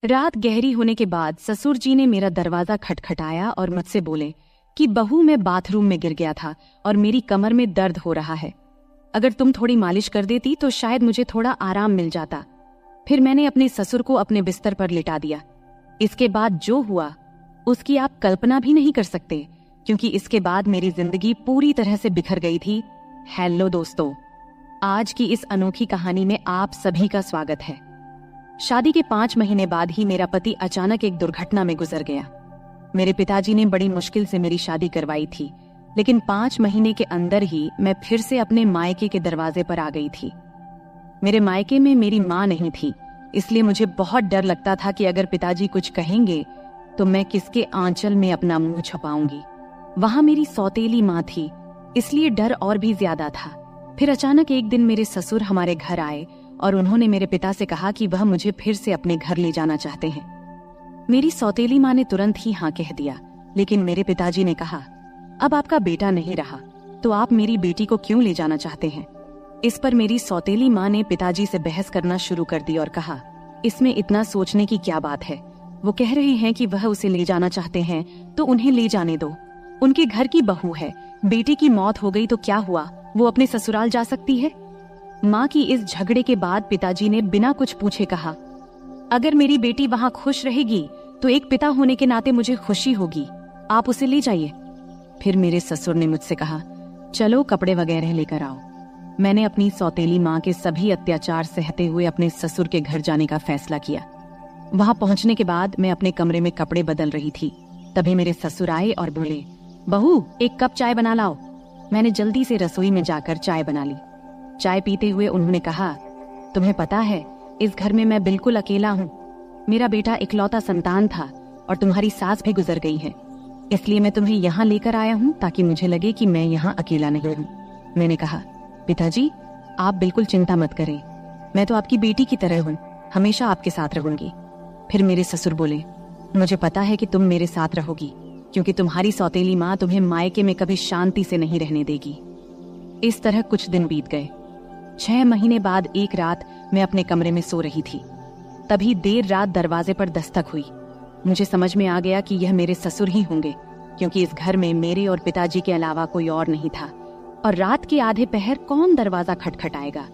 रात गहरी होने के बाद ससुर जी ने मेरा दरवाजा खटखटाया और मुझसे बोले कि बहू, मैं बाथरूम में गिर गया था और मेरी कमर में दर्द हो रहा है। अगर तुम थोड़ी मालिश कर देती तो शायद मुझे थोड़ा आराम मिल जाता। फिर मैंने अपने ससुर को अपने बिस्तर पर लिटा दिया। इसके बाद जो हुआ उसकी आप कल्पना भी नहीं कर सकते, क्योंकि इसके बाद मेरी जिंदगी पूरी तरह से बिखर गई थी। हेलो दोस्तों, आज की इस अनोखी कहानी में आप सभी का स्वागत है। शादी के 5 महीने बाद ही मेरा पति अचानक एक दुर्घटना में गुजर गया। मेरे पिताजी ने बड़ी मुश्किल से मेरी शादी करवाई थी, लेकिन 5 महीने के अंदर ही मैं फिर से अपने मायके के दरवाजे पर आ गई थी। मेरे मायके में मेरी माँ नहीं थी, इसलिए मुझे बहुत डर लगता था कि अगर पिताजी कुछ कहेंगे तो मैं किसके आंचल में अपना मुंह छुपाऊंगी। वहां मेरी सौतेली माँ थी, इसलिए डर और भी ज्यादा था। फिर अचानक एक दिन मेरे ससुर हमारे घर आए और उन्होंने मेरे पिता से कहा कि वह मुझे फिर से अपने घर ले जाना चाहते हैं। मेरी सौतेली माँ ने तुरंत ही हाँ कह दिया, लेकिन मेरे पिताजी ने कहा, अब आपका बेटा नहीं रहा तो आप मेरी बेटी को क्यों ले जाना चाहते हैं। इस पर मेरी सौतेली माँ ने पिताजी से बहस करना शुरू कर दी और कहा, इसमें इतना सोचने की क्या बात है। वो कह रहे हैं कि वह उसे ले जाना चाहते हैं तो उन्हें ले जाने दो। उनके घर की बहू है, बेटी की मौत हो गई तो क्या हुआ, वो अपने ससुराल जा सकती है। माँ की इस झगड़े के बाद पिताजी ने बिना कुछ पूछे कहा, अगर मेरी बेटी वहाँ खुश रहेगी तो एक पिता होने के नाते मुझे खुशी होगी, आप उसे ले जाइए। फिर मेरे ससुर ने मुझसे कहा, चलो कपड़े वगैरह लेकर आओ। मैंने अपनी सौतेली माँ के सभी अत्याचार सहते हुए अपने ससुर के घर जाने का फैसला किया। वहां पहुंचने के बाद मैं अपने कमरे में कपड़े बदल रही थी, तभी मेरे ससुर आए और बोले, बहू, एक कप चाय बना लाओ। मैंने जल्दी से रसोई में जाकर चाय बना ली। चाय पीते हुए उन्होंने कहा, तुम्हें पता है इस घर में मैं बिल्कुल अकेला हूँ। मेरा बेटा इकलौता संतान था और तुम्हारी सास भी गुजर गई है, इसलिए मैं तुम्हें यहाँ लेकर आया हूँ ताकि मुझे लगे कि मैं यहाँ अकेला नहीं हूँ। मैंने कहा, पिताजी आप बिल्कुल चिंता मत करें, मैं तो आपकी बेटी की तरह हूँ, हमेशा आपके साथ रहूंगी। फिर मेरे ससुर बोले, मुझे पता है कि तुम मेरे साथ रहोगी, क्योंकि तुम्हारी सौतेली माँ तुम्हें मायके में कभी शांति से नहीं रहने देगी। इस तरह कुछ दिन बीत गए। 6 महीने बाद एक रात मैं अपने कमरे में सो रही थी, तभी देर रात दरवाजे पर दस्तक हुई। मुझे समझ में आ गया कि यह मेरे ससुर ही होंगे, क्योंकि इस घर में मेरे और पिताजी के अलावा कोई और नहीं था। और रात के आधे पहर कौन दरवाजा खटखटाएगा।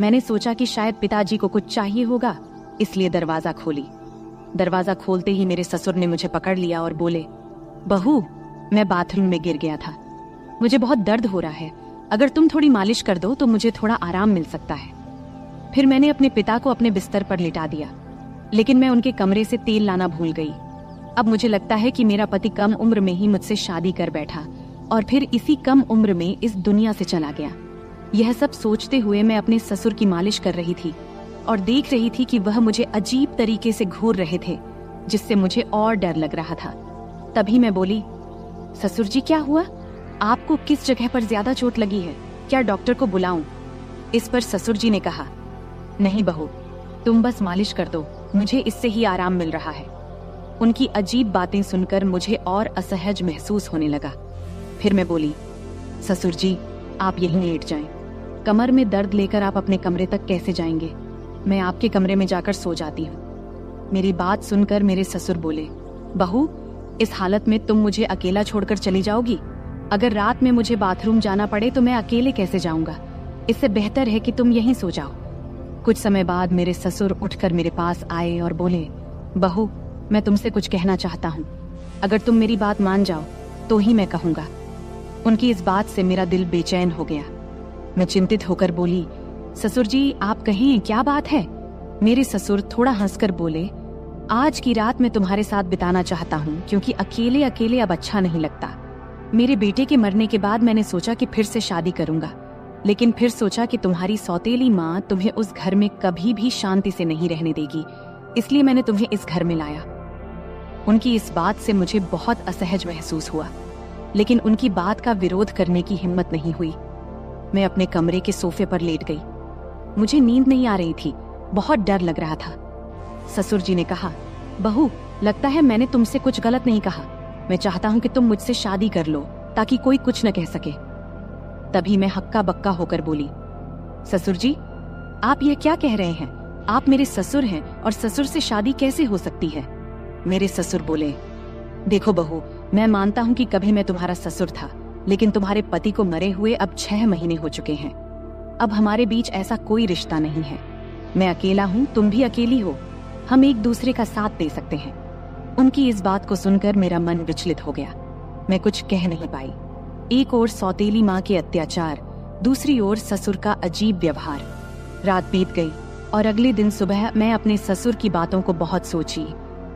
मैंने सोचा कि शायद पिताजी को कुछ चाहिए होगा, इसलिए दरवाजा खोली। दरवाजा खोलते ही मेरे ससुर ने मुझे पकड़ लिया और बोले, बहू, मैं बाथरूम में गिर गया था, मुझे बहुत दर्द हो रहा है, अगर तुम थोड़ी मालिश कर दो तो मुझे थोड़ा आराम मिल सकता है। फिर मैंने अपने पिता को अपने बिस्तर पर लिटा दिया, लेकिन मैं उनके कमरे से तेल लाना भूल गई। अब मुझे लगता है कि मेरा पति कम उम्र में ही मुझसे शादी कर बैठा और फिर इसी कम उम्र में इस दुनिया से चला गया। यह सब सोचते हुए मैं अपने ससुर की मालिश कर रही थी और देख रही थी कि वह मुझे अजीब तरीके से घूर रहे थे, जिससे मुझे और डर लग रहा था। तभी मैं बोली, ससुर जी क्या हुआ, आपको किस जगह पर ज्यादा चोट लगी है, क्या डॉक्टर को बुलाऊं। इस पर ससुर जी ने कहा, नहीं बहू, तुम बस मालिश कर दो, मुझे इससे ही आराम मिल रहा है। उनकी अजीब बातें सुनकर मुझे और असहज महसूस होने लगा। फिर मैं बोली, ससुर जी आप यहीं लेट जाएं, कमर में दर्द लेकर आप अपने कमरे तक कैसे जाएंगे, मैं आपके कमरे में जाकर सो जाती हूँ। मेरी बात सुनकर मेरे ससुर बोले, बहू, इस हालत में तुम मुझे अकेला छोड़कर चली जाओगी, अगर रात में मुझे बाथरूम जाना पड़े तो मैं अकेले कैसे जाऊंगा, इससे बेहतर है कि तुम यहीं सो जाओ। कुछ समय बाद मेरे ससुर उठकर मेरे पास आए और बोले, बहू, मैं तुमसे कुछ कहना चाहता हूँ, अगर तुम मेरी बात मान जाओ तो ही मैं कहूँगा। उनकी इस बात से मेरा दिल बेचैन हो गया। मैं चिंतित होकर बोली, ससुर जी आप कहें, क्या बात है। मेरे ससुर थोड़ा हंसकर बोले, आज की रात मैं तुम्हारे साथ बिताना चाहता हूँ, क्योंकि अकेले अकेले अब अच्छा नहीं लगता। मेरे बेटे के मरने के बाद मैंने सोचा कि फिर से शादी करूंगा, लेकिन फिर सोचा कि तुम्हारी सौतेली माँ तुम्हें उस घर में कभी भी शांति से नहीं रहने देगी, इसलिए मैंने तुम्हें इस घर में लाया। उनकी इस बात से मुझे बहुत असहज महसूस हुआ, लेकिन उनकी बात का विरोध करने की हिम्मत नहीं हुई। मैं अपने कमरे के सोफे पर लेट गई। मुझे नींद नहीं आ रही थी, बहुत डर लग रहा था। ससुर जी ने कहा, बहू, लगता है मैंने तुमसे कुछ गलत नहीं कहा, मैं चाहता हूं कि तुम मुझसे शादी कर लो ताकि कोई कुछ न कह सके। तभी मैं हक्का बक्का होकर बोली, ससुर जी आप यह क्या कह रहे हैं, आप मेरे ससुर हैं और ससुर से शादी कैसे हो सकती है? मेरे ससुर बोले, देखो बहू, मैं मानता हूँ कि कभी मैं तुम्हारा ससुर था, लेकिन तुम्हारे पति को मरे हुए अब 6 महीने हो चुके हैं। अब हमारे बीच ऐसा कोई रिश्ता नहीं है। मैं अकेला हूँ, तुम भी अकेली हो। हम एक दूसरे का साथ दे सकते हैं। उनकी इस बात को सुनकर मेरा मन विचलित हो गया। मैं कुछ कह नहीं पाई। एक ओर सौतेली माँ के अत्याचार, दूसरी ओर ससुर का अजीब व्यवहार। रात बीत गई और अगले दिन सुबह मैं अपने ससुर की बातों को बहुत सोची,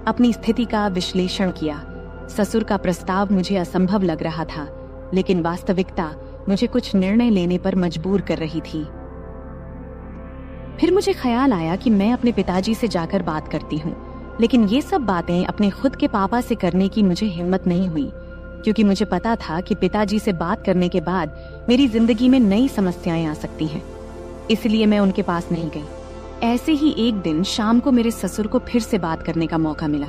अपनी स्थिति का विश्लेषण किया। ससुर का प्रस्ताव मुझे असंभव लग रहा था, लेकिन वास्तविकता मुझे कुछ निर्णय लेने पर मजबूर कर रही थी। फिर मुझे ख्याल आया कि मैं अपने पिताजी से जाकर बात करती हूँ, लेकिन ये सब बातें अपने खुद के पापा से करने की मुझे हिम्मत नहीं हुई, क्योंकि मुझे पता था कि पिताजी से बात करने के बाद मेरी जिंदगी में नई समस्याएं आ सकती हैं। इसलिए मैं उनके पास नहीं गई। ऐसे ही एक दिन शाम को मेरे ससुर को फिर से बात करने का मौका मिला।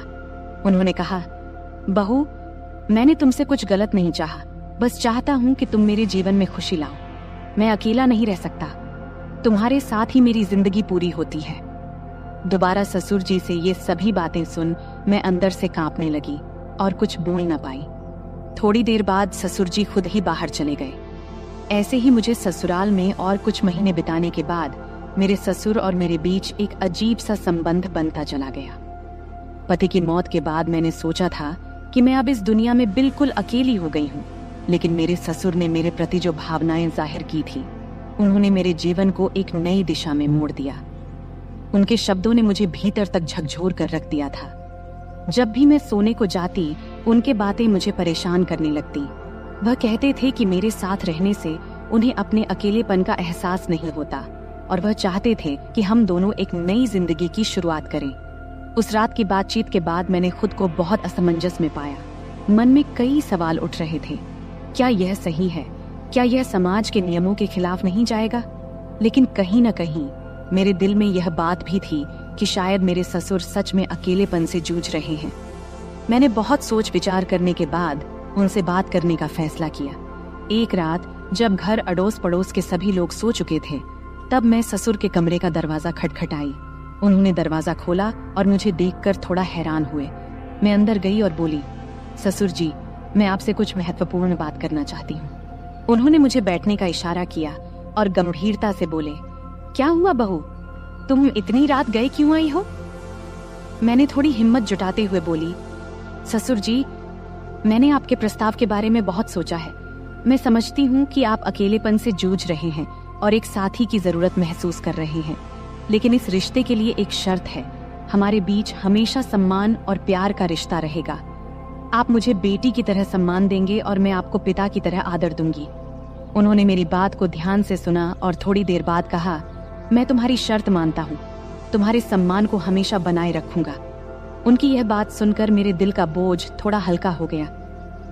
उन्होंने कहा, बहू, मैंने तुमसे कुछ गलत नहीं चाहा, बस चाहता हूँ कि तुम मेरे जीवन में खुशी लाओ। मैं अकेला नहीं रह सकता, तुम्हारे साथ ही मेरी जिंदगी पूरी होती है। दोबारा ससुर जी से ये सभी बातें सुन मैं अंदर से कांपने लगी और कुछ बोल न पाई। थोड़ी देर बाद ससुर जी खुद ही बाहर चले गए। ऐसे ही मुझे ससुराल में और कुछ महीने बिताने के बाद मेरे ससुर और मेरे बीच एक अजीब सा संबंध बनता चला गया। पति की मौत के बाद मैंने सोचा था कि मैं अब इस दुनिया में बिल्कुल अकेली हो गई हूँ, लेकिन मेरे ससुर ने मेरे प्रति जो भावनाएं जाहिर की थी, उन्होंने मेरे जीवन को एक नई दिशा में मोड़ दिया। उनके शब्दों ने मुझे भीतर तक झकझोर कर रख दिया था। जब भी मैं सोने को जाती, उनके बातें मुझे परेशान करने लगती। वह कहते थे कि मेरे साथ रहने से उन्हें अपने अकेलेपन का एहसास नहीं होता और वह चाहते थे कि हम दोनों एक नई जिंदगी की शुरुआत करें। उस रात की बातचीत के बाद मैंने खुद को बहुत असमंजस में पाया। मन में कई सवाल उठ रहे थे। क्या यह सही है? क्या यह समाज के नियमों के खिलाफ नहीं जाएगा? लेकिन कहीं न कहीं मेरे दिल में यह बात भी थी कि शायद मेरे ससुर सच में अकेलेपन से जूझ रहे हैं। मैंने बहुत सोच विचार करने के बाद उनसे बात करने का फैसला किया। एक रात जब घर अड़ोस पड़ोस के सभी लोग सो चुके थे, तब मैं ससुर के कमरे का दरवाजा खटखटाई। उन्होंने दरवाजा खोला और मुझे देखकर थोड़ा हैरान हुए। मैं अंदर गई और बोली, ससुर जी, मैं आपसे कुछ महत्वपूर्ण बात करना चाहती हूँ। उन्होंने मुझे बैठने का इशारा किया और गंभीरता से बोले, क्या हुआ बहू, तुम इतनी रात गए क्यों आई हो? मैंने थोड़ी हिम्मत जुटाते हुए बोली, ससुर जी, मैंने आपके प्रस्ताव के बारे में बहुत सोचा है। मैं समझती हूँ कि आप अकेलेपन से जूझ रहे हैं और एक साथी की जरूरत महसूस कर रहे हैं, लेकिन इस रिश्ते के लिए एक शर्त है। हमारे बीच हमेशा सम्मान और प्यार का रिश्ता रहेगा। आप मुझे बेटी की तरह सम्मान देंगे और मैं आपको पिता की तरह आदर दूंगी। उन्होंने मेरी बात को ध्यान से सुना और थोड़ी देर बाद कहा, मैं तुम्हारी शर्त मानता हूँ, तुम्हारे सम्मान को हमेशा बनाए रखूंगा। उनकी यह बात सुनकर मेरे दिल का बोझ थोड़ा हल्का हो गया।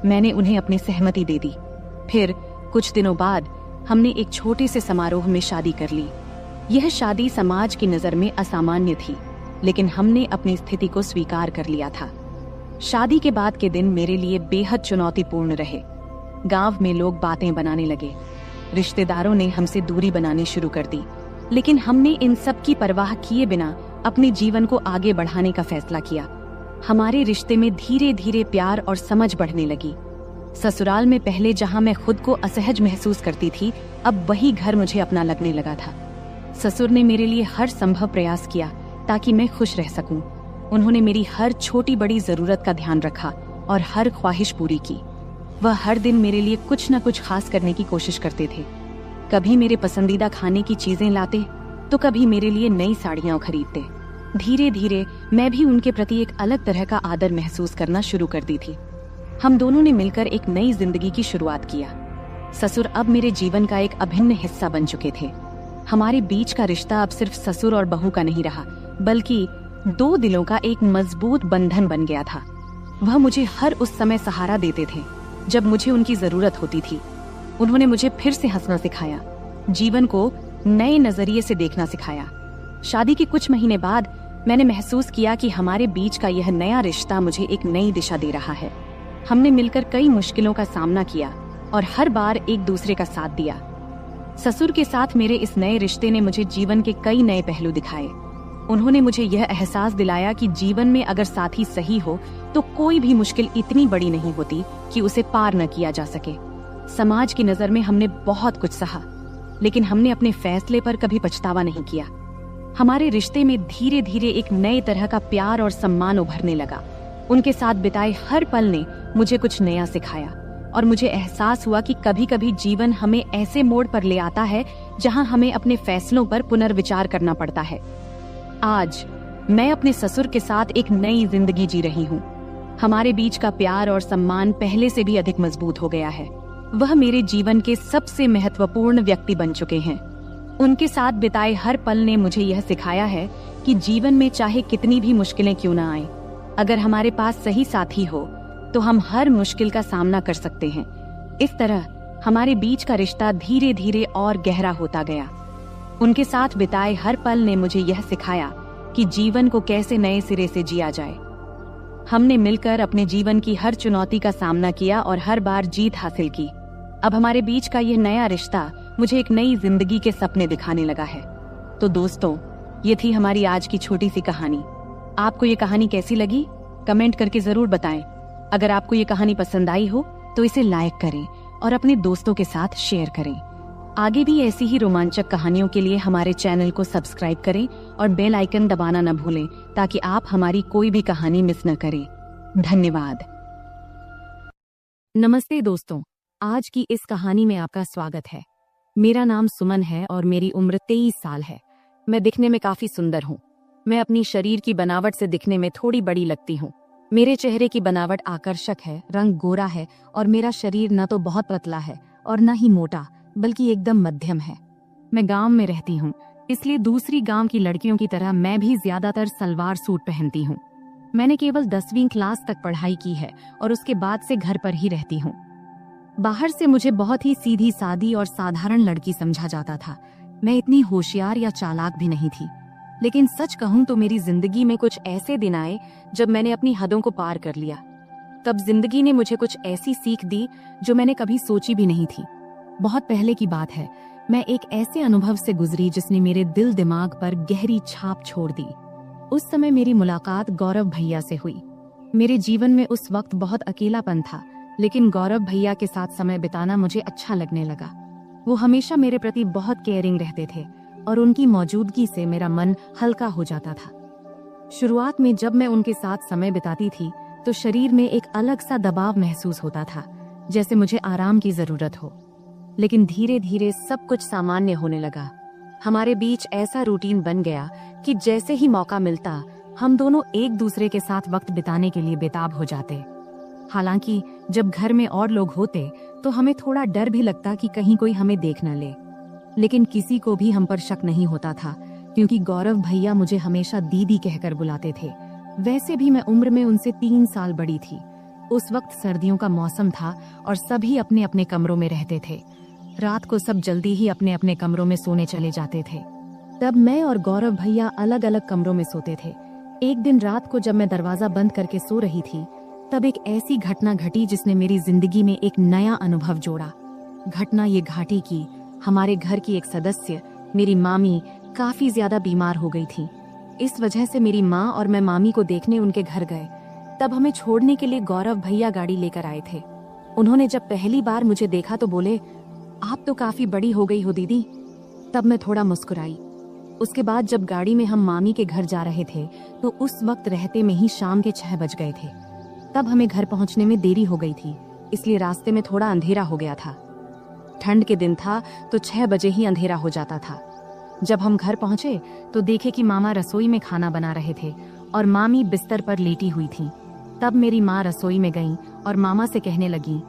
मैंने उन्हें अपनी सहमति दे दी। फिर कुछ दिनों बाद हमने एक छोटे से समारोह में शादी कर ली। यह शादी समाज की नजर में असामान्य थी, लेकिन हमने अपनी स्थिति को स्वीकार कर लिया था। शादी के बाद के दिन मेरे लिए बेहद चुनौतीपूर्ण रहे। गांव में लोग बातें बनाने लगे, रिश्तेदारों ने हमसे दूरी बनानी शुरू कर दी, लेकिन हमने इन सब की परवाह किए बिना अपने जीवन को आगे बढ़ाने का फैसला किया। हमारे रिश्ते में धीरे धीरे प्यार और समझ बढ़ने लगी। ससुराल में पहले जहां मैं खुद को असहज महसूस करती थी, अब वही घर मुझे अपना लगने लगा था। ससुर ने मेरे लिए हर संभव प्रयास किया ताकि मैं खुश रह सकूं। उन्होंने मेरी हर छोटी बड़ी जरूरत का ध्यान रखा और हर ख्वाहिश पूरी की। वह हर दिन मेरे लिए कुछ न कुछ खास करने की कोशिश करते थे। कभी मेरे पसंदीदा खाने की चीजें लाते, तो कभी मेरे लिए नई साड़ियां खरीदते। धीरे धीरे मैं भी उनके प्रति एक अलग तरह का आदर महसूस करना शुरू कर दी थी। हम दोनों ने मिलकर एक नई जिंदगी की शुरुआत किया। ससुर अब मेरे जीवन का एक अभिन्न हिस्सा बन चुके थे। हमारे बीच का रिश्ता अब सिर्फ ससुर और बहू का नहीं रहा, बल्कि दो दिलों का एक मजबूत बंधन बन गया था। वह मुझे हर उस समय सहारा देते थे जब मुझे उनकी जरूरत होती थी। उन्होंने मुझे फिर से हंसना सिखाया, जीवन को नए नजरिए से देखना सिखाया। शादी के कुछ महीने बाद मैंने महसूस किया कि हमारे बीच का यह नया रिश्ता मुझे एक नई दिशा दे रहा है। हमने मिलकर कई मुश्किलों का सामना किया और हर बार एक दूसरे का साथ दिया। ससुर के साथ मेरे इस नए रिश्ते ने मुझे जीवन के कई नए पहलू दिखाए। उन्होंने मुझे यह एहसास दिलाया कि जीवन में अगर साथी सही हो तो कोई भी मुश्किल इतनी बड़ी नहीं होती कि उसे पार न किया जा सके। समाज की नजर में हमने बहुत कुछ सहा, लेकिन हमने अपने फैसले पर कभी पछतावा नहीं किया। हमारे रिश्ते में धीरे धीरे एक नए तरह का प्यार और सम्मान उभरने लगा। उनके साथ बिताए हर पल ने मुझे कुछ नया सिखाया और मुझे एहसास हुआ कि कभी कभी जीवन हमें ऐसे मोड़ पर ले आता है जहां हमें अपने फैसलों पर पुनर्विचार करना पड़ता है। आज मैं अपने ससुर के साथ एक नई जिंदगी जी रही हूँ। हमारे बीच का प्यार और सम्मान पहले से भी अधिक मजबूत हो गया है। वह मेरे जीवन के सबसे महत्वपूर्ण व्यक्ति बन चुके हैं। उनके साथ बिताए हर पल ने मुझे यह सिखाया है कि जीवन में चाहे कितनी भी मुश्किलें क्यों ना आए, अगर हमारे पास सही साथी हो तो हम हर मुश्किल का सामना कर सकते हैं। इस तरह हमारे बीच का रिश्ता धीरे धीरे और गहरा होता गया। उनके साथ बिताए हर पल ने मुझे यह सिखाया कि जीवन को कैसे नए सिरे से जिया जाए। हमने मिलकर अपने जीवन की हर चुनौती का सामना किया और हर बार जीत हासिल की। अब हमारे बीच का यह नया रिश्ता मुझे एक नई जिंदगी के सपने दिखाने लगा है। तो दोस्तों, ये थी हमारी आज की छोटी सी कहानी। आपको ये कहानी कैसी लगी? कमेंट करके जरूर बताएं। अगर आपको ये कहानी पसंद आई हो तो इसे लाइक करें और अपने दोस्तों के साथ शेयर करें। आगे भी ऐसी ही रोमांचक कहानियों के लिए हमारे चैनल को सब्सक्राइब करें और बेल आइकन दबाना न भूलें ताकि आप हमारी कोई भी कहानी मिस न करें। धन्यवाद। नमस्ते दोस्तों, आज की इस कहानी में आपका स्वागत है। मेरा नाम सुमन है और मेरी उम्र 23 साल है। मैं दिखने में काफी सुंदर हूँ। मैं अपनी शरीर की बनावट से दिखने में थोड़ी बड़ी लगती हूँ। मेरे चेहरे की बनावट आकर्षक है, रंग गोरा है और मेरा शरीर न तो बहुत पतला है और न ही मोटा, बल्कि एकदम मध्यम है। मैं गांव में रहती हूँ, इसलिए दूसरी गांव की लड़कियों की तरह मैं भी ज्यादातर सलवार सूट पहनती हूँ। मैंने केवल 10वीं क्लास तक पढ़ाई की है और उसके बाद से घर पर ही रहती हूँ। बाहर से मुझे बहुत ही सीधी सादी और साधारण लड़की समझा जाता था। मैं इतनी होशियार या चालाक भी नहीं थी। लेकिन सच कहूं तो मेरी जिंदगी में कुछ ऐसे दिन आए जब मैंने अपनी हदों को पार कर लिया। तब जिंदगी ने मुझे कुछ ऐसी सीख दी जो मैंने कभी सोची भी नहीं थी। बहुत पहले की बात है, मैं एक ऐसे अनुभव से गुजरी जिसने मेरे दिल दिमाग पर गहरी छाप छोड़ दी। उस समय मेरी मुलाकात गौरव भैया से हुई। मेरे जीवन में उस वक्त बहुत अकेलापन था, लेकिन गौरव भैया के साथ समय बिताना मुझे अच्छा लगने लगा। वो हमेशा मेरे प्रति बहुत केयरिंग रहते थे और उनकी मौजूदगी से मेरा मन हल्का हो जाता था। शुरुआत में जब मैं उनके साथ समय बिताती थी तो शरीर में एक अलग सा दबाव महसूस होता था, जैसे मुझे आराम की जरूरत हो। लेकिन धीरे धीरे सब कुछ सामान्य होने लगा। हमारे बीच ऐसा रूटीन बन गया कि जैसे ही मौका मिलता हम दोनों एक दूसरे के साथ वक्त बिताने के लिए बेताब हो जाते। हालांकि जब घर में और लोग होते तो हमें थोड़ा डर भी लगता कि कहीं कोई हमें देख न ले, लेकिन किसी को भी हम पर शक नहीं होता था क्योंकि गौरव भैया मुझे हमेशा दीदी कहकर बुलाते थे। वैसे भी मैं उम्र में उनसे 3 साल बड़ी थी। उस वक्त सर्दियों का मौसम था और सभी अपने अपने कमरों में रहते थे। रात को सब जल्दी ही अपने अपने कमरों में सोने चले जाते थे। तब मैं और गौरव भैया अलग अलग कमरों में सोते थे। एक दिन रात को जब मैं दरवाजा बंद करके सो रही थी तब एक ऐसी घटना घटी जिसने मेरी जिंदगी में एक नया अनुभव जोड़ा। घटना ये घाटी की, हमारे घर की एक सदस्य, मेरी मामी, काफी ज्यादा बीमार हो गई थी। इस वजह से मेरी माँ और मैं मामी को देखने उनके घर गए। तब हमें छोड़ने के लिए गौरव भैया गाड़ी लेकर आए थे। उन्होंने जब पहली बार मुझे देखा तो बोले, आप तो काफी बड़ी हो गई हो दीदी। तब मैं थोड़ा मुस्कुराई। उसके बाद जब गाड़ी में हम मामी के घर जा रहे थे तो उस वक्त रहते में ही शाम के 6 बज गए थे। तब हमें घर पहुंचने में देरी हो गई थी, इसलिए रास्ते में थोड़ा अंधेरा हो गया था। ठंड के दिन था तो 6 बजे ही अंधेरा हो जाता था। जब हम घर पहुंचे तो देखे कि मामा रसोई में खाना बना रहे थे और मामी बिस्तर पर लेटी हुई थी। तब मेरी माँ रसोई में गई और मामा से कहने लगी,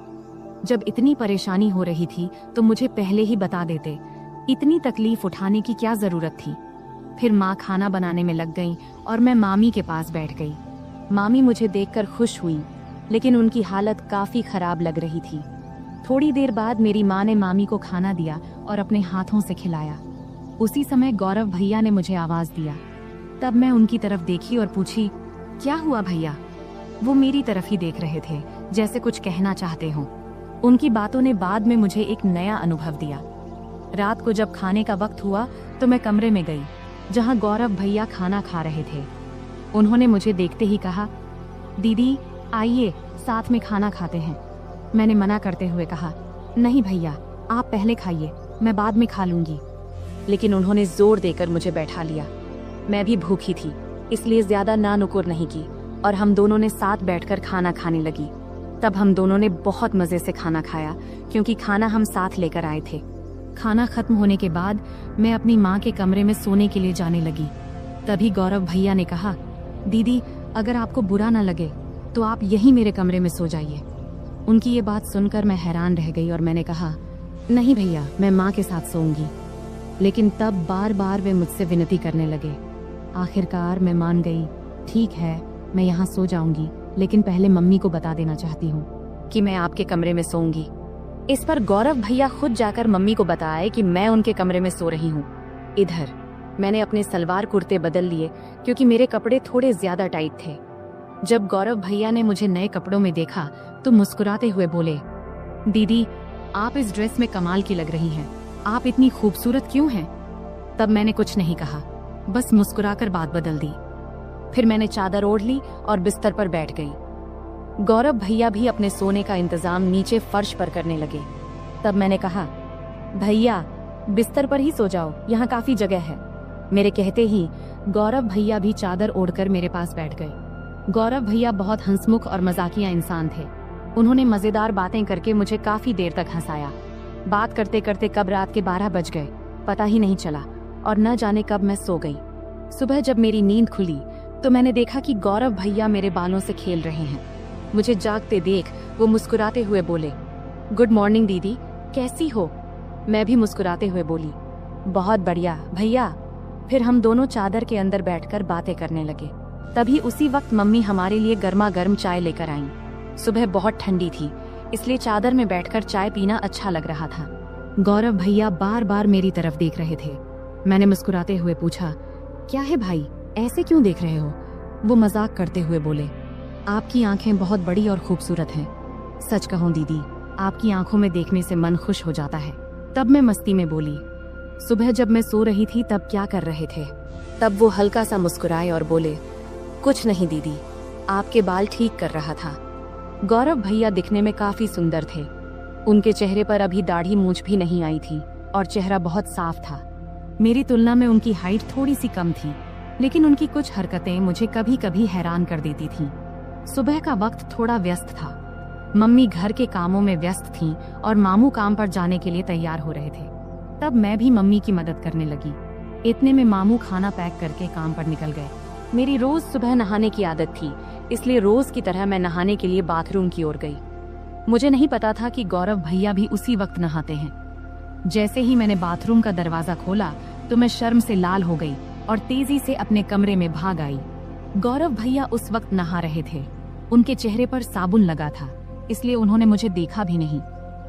जब इतनी परेशानी हो रही थी तो मुझे पहले ही बता देते, इतनी तकलीफ उठाने की क्या जरूरत थी। फिर माँ खाना बनाने में लग गई और मैं मामी के पास बैठ गई। मामी मुझे देखकर खुश हुई, लेकिन उनकी हालत काफी खराब लग रही थी। थोड़ी देर बाद मेरी माँ ने मामी को खाना दिया और अपने हाथों से खिलाया। उसी समय गौरव भैया ने मुझे आवाज दिया। तब मैं उनकी तरफ देखी और पूछी, क्या हुआ भैया? वो मेरी तरफ ही देख रहे थे, जैसे कुछ कहना चाहते हों। उनकी बातों ने बाद में मुझे एक नया अनुभव दिया। रात को जब खाने का वक्त हुआ तो मैं कमरे में गई। जहां गौरव भैया खाना खा रहे थे। उन्होंने मुझे देखते ही कहा, दीदी आइए साथ में खाना खाते हैं। मैंने मना करते हुए कहा, नहीं भैया आप पहले खाइए, मैं बाद में खा लूंगी। लेकिन उन्होंने जोर देकर मुझे बैठा लिया। मैं भी भूखी थी, इसलिए ज्यादा ना नुकुर नहीं की और हम दोनों ने साथ बैठकर खाना खाने लगी। तब हम दोनों ने बहुत मजे से खाना खाया, क्योंकि खाना हम साथ लेकर आए थे। खाना खत्म होने के बाद मैं अपनी माँ के कमरे में सोने के लिए जाने लगी। तभी गौरव भैया ने कहा, दीदी अगर आपको बुरा ना लगे तो आप यहीं मेरे कमरे में सो जाइए। उनकी ये बात सुनकर मैं हैरान रह गई और मैंने कहा, नहीं भैया मैं माँ के साथ सोऊंगी। लेकिन तब बार बार वे मुझसे विनती करने लगे। आखिरकार मैं मान गई। ठीक है मैं यहाँ सो जाऊंगी, लेकिन पहले मम्मी को बता देना चाहती हूँ कि मैं आपके कमरे में सोऊंगी। इस पर गौरव भैया खुद जाकर मम्मी को बताए कि मैं उनके कमरे में सो रही हूँ। इधर मैंने अपने सलवार कुर्ते बदल लिए, क्योंकि मेरे कपड़े थोड़े ज्यादा टाइट थे। जब गौरव भैया ने मुझे नए कपड़ों में देखा तो मुस्कुराते हुए बोले, दीदी आप इस ड्रेस में कमाल की लग रही हैं, आप इतनी खूबसूरत क्यों हैं? तब मैंने कुछ नहीं कहा, बस मुस्कुराकर बात बदल दी। फिर मैंने चादर ओढ़ ली और बिस्तर पर बैठ गई। गौरव भैया भी अपने सोने का इंतजाम नीचे फर्श पर करने लगे। तब मैंने कहा, भैया बिस्तर पर ही सो जाओ, यहाँ काफी जगह है। मेरे कहते ही गौरव भैया भी चादर ओढ़कर मेरे पास बैठ गए। गौरव भैया बहुत हंसमुख और मजाकिया इंसान थे। उन्होंने मजेदार बातें करके मुझे काफी देर तक हंसाया। बात करते करते कब रात के 12 बज गए पता ही नहीं चला और न जाने कब मैं सो गई। सुबह जब मेरी नींद खुली तो मैंने देखा कि गौरव भैया मेरे बालों से खेल रहे हैं। मुझे जागते देख वो मुस्कुराते हुए बोले, गुड मॉर्निंग दीदी, कैसी हो? मैं भी मुस्कुराते हुए बोली, बहुत बढ़िया भैया। फिर हम दोनों चादर के अंदर बैठकर बातें करने लगे। तभी उसी वक्त मम्मी हमारे लिए गर्मा गर्म चाय लेकर आईं। सुबह बहुत ठंडी थी, इसलिए चादर में बैठकर चाय पीना अच्छा लग रहा था। गौरव भैया बार बार मेरी तरफ देख रहे थे। मैंने मुस्कुराते हुए पूछा, क्या है भाई, ऐसे क्यों देख रहे हो? वो मजाक करते हुए बोले, आपकी आंखें बहुत बड़ी और खूबसूरत हैं। सच कहूं दीदी, आपकी आंखों में देखने से मन खुश हो जाता है। तब मैं मस्ती में बोली, सुबह जब मैं सो रही थी तब क्या कर रहे थे? तब वो हल्का सा मुस्कुराए और बोले, कुछ नहीं दीदी, आपके बाल ठीक कर रहा था। गौरव भैया दिखने में काफी सुंदर थे। उनके चेहरे पर अभी दाढ़ी मूंछ भी नहीं आई थी और चेहरा बहुत साफ था। मेरी तुलना में उनकी हाइट थोड़ी सी कम थी, लेकिन उनकी कुछ हरकतें मुझे कभी कभी हैरान कर देती थीं। सुबह का वक्त थोड़ा व्यस्त था। मम्मी घर के कामों में व्यस्त थीं और मामू काम पर जाने के लिए तैयार हो रहे थे। तब मैं भी मम्मी की मदद करने लगी। इतने में मामू खाना पैक करके काम पर निकल गए। मेरी रोज सुबह नहाने की आदत थी, इसलिए रोज की तरह मैं नहाने के लिए बाथरूम की ओर गई। मुझे नहीं पता था कि गौरव भैया भी उसी वक्त नहाते हैं। जैसे ही मैंने बाथरूम का दरवाजा खोला तो मैं शर्म से लाल हो गई और तेजी से अपने कमरे में भाग आई। गौरव भैया उस वक्त नहा रहे थे। उनके चेहरे पर साबुन लगा था, इसलिए उन्होंने मुझे देखा भी नहीं।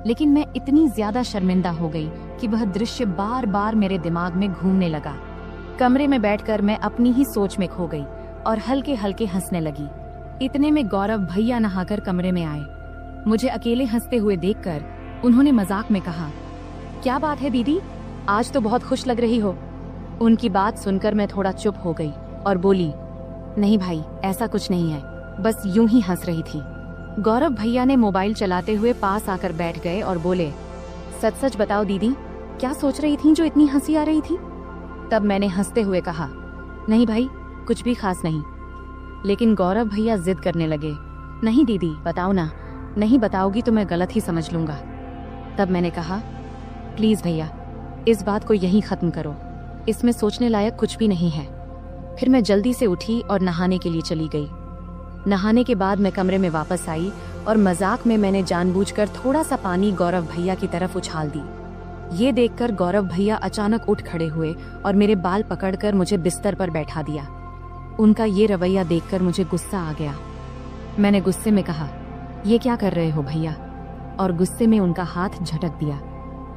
लेकिन मैं इतनी ज्यादा शर्मिंदा हो गई कि वह दृश्य बार बार मेरे दिमाग में घूमने लगा। कमरे में बैठकर मैं अपनी ही सोच में खो गई और हल्के हल्के हंसने लगी। इतने में गौरव भैया नहाकर कमरे में आए। मुझे अकेले हंसते हुए देखकर उन्होंने मजाक में कहा, क्या बात है दीदी, आज तो बहुत खुश लग रही हो। उनकी बात सुनकर मैं थोड़ा चुप हो गई और बोली, नहीं भाई, ऐसा कुछ नहीं है, बस यूं ही हंस रही थी। गौरव भैया ने मोबाइल चलाते हुए पास आकर बैठ गए और बोले, सच सच बताओ दीदी, क्या सोच रही थी जो इतनी हंसी आ रही थी? तब मैंने हंसते हुए कहा, नहीं भाई, कुछ भी खास नहीं। लेकिन गौरव भैया जिद करने लगे, नहीं दीदी बताओ ना, नहीं बताओगी तो मैं गलत ही समझ लूंगा। तब मैंने कहा, प्लीज भैया, इस बात को यहीं खत्म करो, इसमें सोचने लायक कुछ भी नहीं है। फिर मैं जल्दी से उठी और नहाने के लिए चली गई। नहाने के बाद मैं कमरे में वापस आई और मजाक में मैंने जानबूझकर थोड़ा सा पानी गौरव भैया की तरफ उछाल दी। ये देखकर गौरव भैया अचानक उठ खड़े हुए और मेरे बाल पकड़कर मुझे बिस्तर पर बैठा दिया। उनका ये रवैया देखकर मुझे गुस्सा आ गया। मैंने गुस्से में कहा, ये क्या कर रहे हो भैया? और गुस्से में उनका हाथ झटक दिया।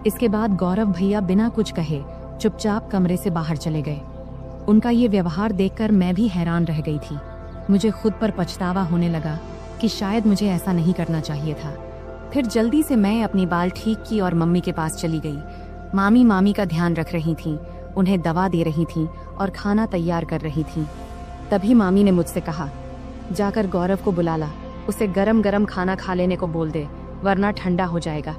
इसके बाद गौरव भैया बिना कुछ कहे चुपचाप कमरे से बाहर चले गए। उनका ये व्यवहार देखकर मैं भी हैरान रह गई थी। मुझे खुद पर पछतावा होने लगा कि शायद मुझे ऐसा नहीं करना चाहिए था। फिर जल्दी से मैं अपनी बाल ठीक की और मम्मी के पास चली गई। मामी का ध्यान रख रही थीं उन्हें दवा दे रही थीं और खाना तैयार कर रही थीं। तभी मामी ने मुझसे कहा, जाकर गौरव को बुला ला, उसे गरम गरम खाना खा लेने को बोल दे, वरना ठंडा हो जाएगा।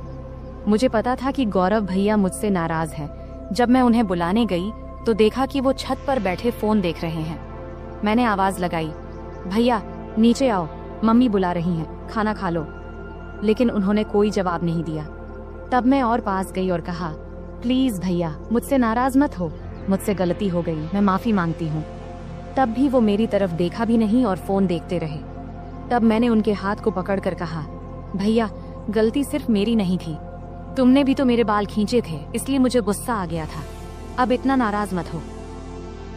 मुझे पता था कि गौरव भैया मुझसे नाराज है। जब मैं उन्हें बुलाने गई तो देखा कि वो छत पर बैठे फोन देख रहे हैं। मैंने आवाज लगाई, भैया नीचे आओ, मम्मी बुला रही हैं, खाना खा लो। लेकिन उन्होंने कोई जवाब नहीं दिया। तब मैं और पास गई और कहा, प्लीज भैया मुझसे नाराज मत हो, मुझसे गलती हो गई, मैं माफी मांगती हूँ। तब भी वो मेरी तरफ देखा भी नहीं और फोन देखते रहे। तब मैंने उनके हाथ को पकड़कर कहा, भैया गलती सिर्फ मेरी नहीं थी, तुमने भी तो मेरे बाल खींचे थे, इसलिए मुझे गुस्सा आ गया था, अब इतना नाराज मत हो।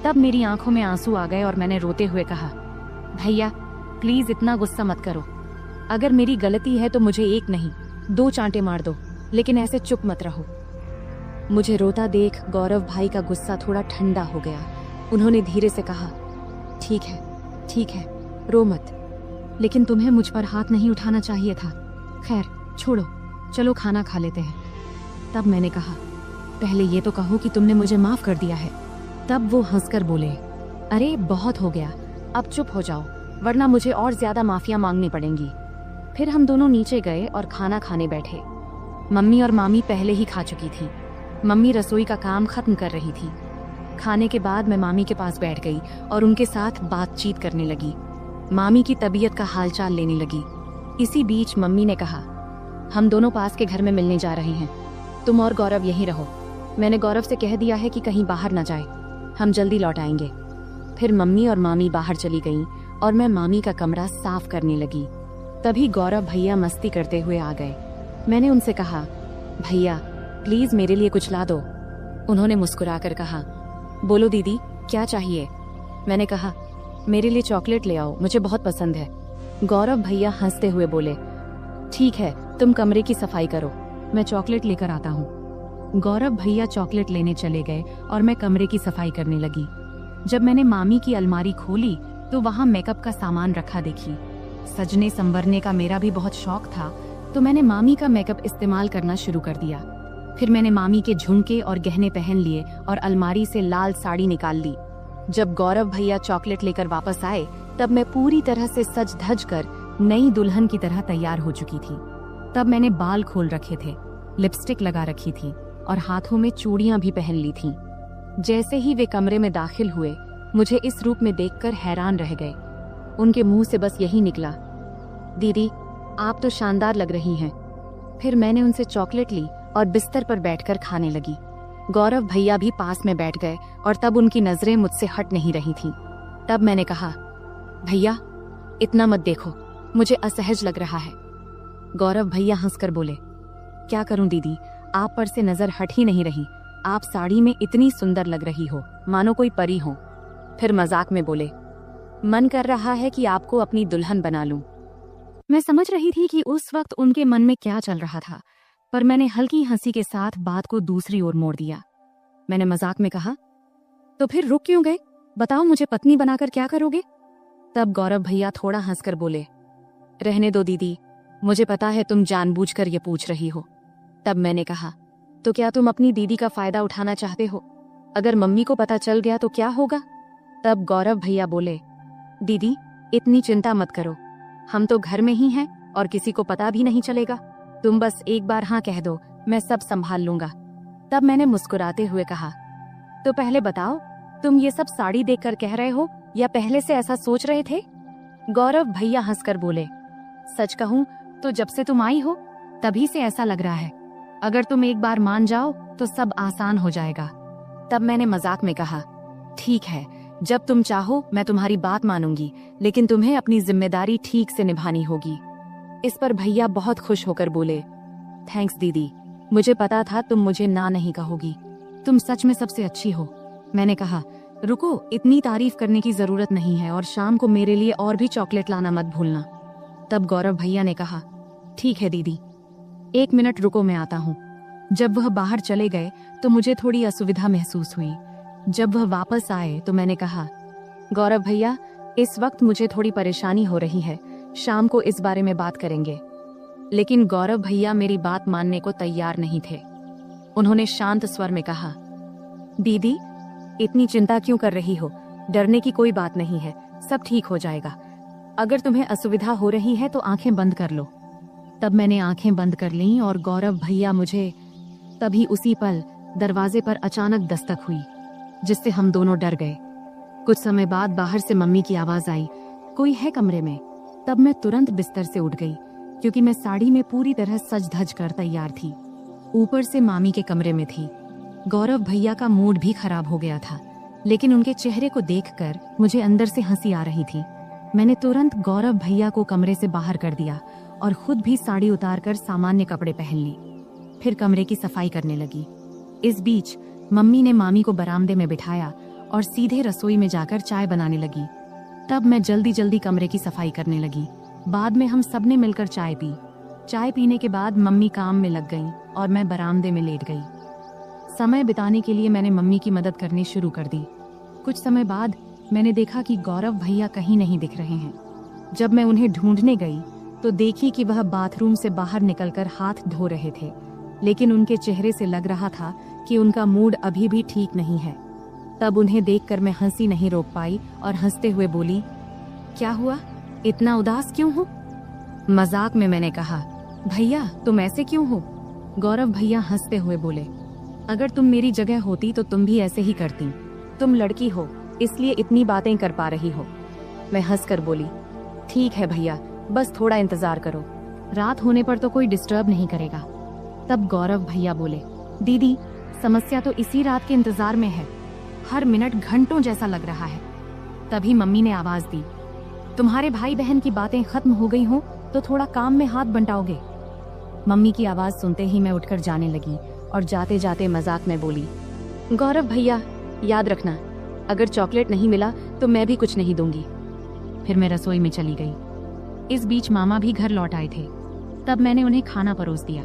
तब मेरी आंखों में आंसू आ गए और मैंने रोते हुए कहा, भैया प्लीज इतना गुस्सा मत करो, अगर मेरी गलती है तो मुझे एक नहीं 2 चांटे मार दो, लेकिन ऐसे चुप मत रहो। मुझे रोता देख गौरव भाई का गुस्सा थोड़ा ठंडा हो गया। उन्होंने धीरे से कहा, ठीक है, रो मत, लेकिन तुम्हें मुझ पर हाथ नहीं उठाना चाहिए था। खैर छोड़ो, चलो खाना खा लेते हैं। तब मैंने कहा, पहले ये तो कहो कि तुमने मुझे माफ कर दिया है। तब वो हंसकर बोले, अरे बहुत हो गया, अब चुप हो जाओ, वरना मुझे और ज्यादा माफिया मांगनी पड़ेंगी। फिर हम दोनों नीचे गए और खाना खाने बैठे। मम्मी और मामी पहले ही खा चुकी थी। मम्मी रसोई का काम खत्म कर रही थी। खाने के बाद मैं मामी के पास बैठ गई और उनके साथ बातचीत करने लगी। मामी की तबीयत का हालचाल लेने लगी। इसी बीच मम्मी ने कहा, हम दोनों पास के घर में मिलने जा रहे हैं, तुम और गौरव यहीं रहो। मैंने गौरव से कह दिया है कि कहीं बाहर न जाए, हम जल्दी लौट आएंगे। फिर मम्मी और मामी बाहर चली गईं और मैं मामी का कमरा साफ करने लगी। तभी गौरव भैया मस्ती करते हुए आ गए। मैंने उनसे कहा, भैया प्लीज मेरे लिए कुछ ला दो। उन्होंने मुस्कुराकर कहा, बोलो दीदी क्या चाहिए। मैंने कहा, मेरे लिए चॉकलेट ले आओ, मुझे बहुत पसंद है। गौरव भैया हंसते हुए बोले, ठीक है, तुम कमरे की सफाई करो, मैं चॉकलेट लेकर आता हूँ। गौरव भैया चॉकलेट लेने चले गए और मैं कमरे की सफाई करने लगी। जब मैंने मामी की अलमारी खोली तो वहाँ मेकअप का सामान रखा देखी। सजने संवरने का मेरा भी बहुत शौक था, तो मैंने मामी का मेकअप इस्तेमाल करना शुरू कर दिया। फिर मैंने मामी के झुमके और गहने पहन लिए और अलमारी से लाल साड़ी निकाल ली। जब गौरव भैया चॉकलेट लेकर वापस आए तब मैं पूरी तरह से सज धज कर नई दुल्हन की तरह तैयार हो चुकी थी। तब मैंने बाल खोल रखे थे, लिपस्टिक लगा रखी थी और हाथों में चूड़ियां भी पहन ली थीं। जैसे ही वे कमरे में दाखिल हुए, मुझे इस रूप में देखकर हैरान रह गए। उनके मुंह से बस यही निकला, दीदी आप तो शानदार लग रही हैं। फिर मैंने उनसे चॉकलेट ली और बिस्तर पर बैठकर खाने लगी। गौरव भैया भी पास में बैठ गए और तब उनकी नजरें मुझसे हट नहीं रही थीं। तब मैंने कहा, भैया इतना मत देखो, मुझे असहज लग रहा है। गौरव भैया हंसकर बोले, क्या करूं दीदी, आप पर से नजर हट ही नहीं रही, आप साड़ी में इतनी सुंदर लग रही हो, मानो कोई परी हो। फिर मजाक में बोले, मन कर रहा है कि आपको अपनी दुल्हन बना लूं। मैं समझ रही थी कि उस वक्त उनके मन में क्या चल रहा था, पर मैंने हल्की हंसी के साथ बात को दूसरी ओर मोड़ दिया। मैंने मजाक में कहा, तो फिर रुक क्यों गए, बताओ मुझे पत्नी बनाकर क्या करोगे। तब गौरव भैया थोड़ा हंसकर बोले, रहने दो दीदी, मुझे पता है तुम जानबूझकर ये पूछ रही हो। तब मैंने कहा, तो क्या तुम अपनी दीदी का फायदा उठाना चाहते हो, अगर मम्मी को पता चल गया तो क्या होगा। तब गौरव भैया बोले, दीदी इतनी चिंता मत करो, हम तो घर में ही हैं और किसी को पता भी नहीं चलेगा, तुम बस एक बार हाँ कह दो, मैं सब संभाल लूंगा। तब मैंने मुस्कुराते हुए कहा, तो पहले बताओ तुम ये सब साड़ी देखकर कह रहे हो या पहले से ऐसा सोच रहे थे। गौरव भैया हंसकर बोले, सच कहूं तो जब से तुम आई हो तभी से ऐसा लग रहा है, अगर तुम एक बार मान जाओ तो सब आसान हो जाएगा। तब मैंने मजाक में कहा, ठीक है, जब तुम चाहो मैं तुम्हारी बात मानूंगी, लेकिन तुम्हें अपनी जिम्मेदारी ठीक से निभानी होगी। इस पर भैया बहुत खुश होकर बोले, थैंक्स दीदी, मुझे पता था तुम मुझे ना नहीं कहोगी, तुम सच में सबसे अच्छी हो। मैंने कहा, रुको, इतनी तारीफ करने की जरूरत नहीं है और शाम को मेरे लिए और भी चॉकलेट लाना मत भूलना। तब गौरव भैया ने कहा, ठीक है दीदी, 1 मिनट रुको, मैं आता हूँ। जब वह बाहर चले गए तो मुझे थोड़ी असुविधा महसूस हुई। जब वह वापस आए तो मैंने कहा, गौरव भैया इस वक्त मुझे थोड़ी परेशानी हो रही है, शाम को इस बारे में बात करेंगे। लेकिन गौरव भैया मेरी बात मानने को तैयार नहीं थे। उन्होंने शांत स्वर में कहा, दीदी, इतनी चिंता क्यों कर रही हो? डरने की कोई बात नहीं है, सब ठीक हो जाएगा। अगर तुम्हें असुविधा हो रही है तो आंखें बंद कर लो। तब मैंने आंखें बंद कर लीं और गौरव भैया मुझे तभी उसी पल दरवाजे पर अचानक दस्तक हुई, जिससे हम दोनों डर गए। कुछ समय बाद बाहर से मम्मी की आवाज आई, कोई है कमरे में? तब मैं तुरंत बिस्तर से उठ गई, क्योंकि मैं साड़ी में पूरी तरह सज धज कर तैयार थी। ऊपर से मामी के कमरे में थी। गौरव भैया का मूड भी खराब हो गया था, लेकिन उनके चेहरे को देखकर मुझे अंदर से हंसी आ रही थी। मैंने तुरंत गौरव भैया को कमरे से बाहर कर दिया और खुद भी साड़ी उतारकर सामान्य कपड़े पहन ली। फिर कमरे की सफाई करने लगी। इस बीच मम्मी ने मामी को बरामदे में बिठाया और सीधे रसोई में जाकर चाय बनाने लगी। तब मैं जल्दी जल्दी कमरे की सफाई करने लगी। बाद में हम सबने मिलकर चाय पी। चाय पीने के बाद मम्मी काम में लग गईं और मैं बरामदे में लेट गई। समय बिताने के लिए मैंने मम्मी की मदद करनी शुरू कर दी। कुछ समय बाद मैंने देखा कि गौरव भैया कहीं नहीं दिख रहे हैं। जब मैं उन्हें ढूंढने गई तो देखी कि वह बाथरूम से बाहर निकलकर हाथ धो रहे थे, लेकिन उनके चेहरे से लग रहा था कि उनका मूड अभी भी ठीक नहीं है। तब उन्हें देखकर मैं हंसी नहीं रोक पाई और हंसते हुए बोली, क्या हुआ, इतना उदास क्यों हो? मजाक में मैंने कहा, भैया तुम ऐसे क्यों हो? गौरव भैया हंसते हुए बोले, अगर तुम मेरी जगह होती तो तुम भी ऐसे ही करती। तुम लड़की हो, इसलिए इतनी बातें कर पा रही हो। मैं हंसकर बोली, ठीक है भैया, बस थोड़ा इंतजार करो, रात होने पर तो कोई डिस्टर्ब नहीं करेगा। तब गौरव भैया बोले, दीदी समस्या तो इसी रात के इंतजार में है, हर मिनट घंटों जैसा लग रहा है। तभी मम्मी ने आवाज दी, तुम्हारे भाई बहन की बातें खत्म हो गई हो तो थोड़ा काम में हाथ बंटाओगे? मम्मी की आवाज सुनते ही मैं उठकर जाने लगी और जाते जाते मजाक में बोली, गौरव भैया याद रखना, अगर चॉकलेट नहीं मिला तो मैं भी कुछ नहीं दूंगी। फिर मैं रसोई में चली गई। इस बीच मामा भी घर लौट आए थे। तब मैंने उन्हें खाना परोस दिया।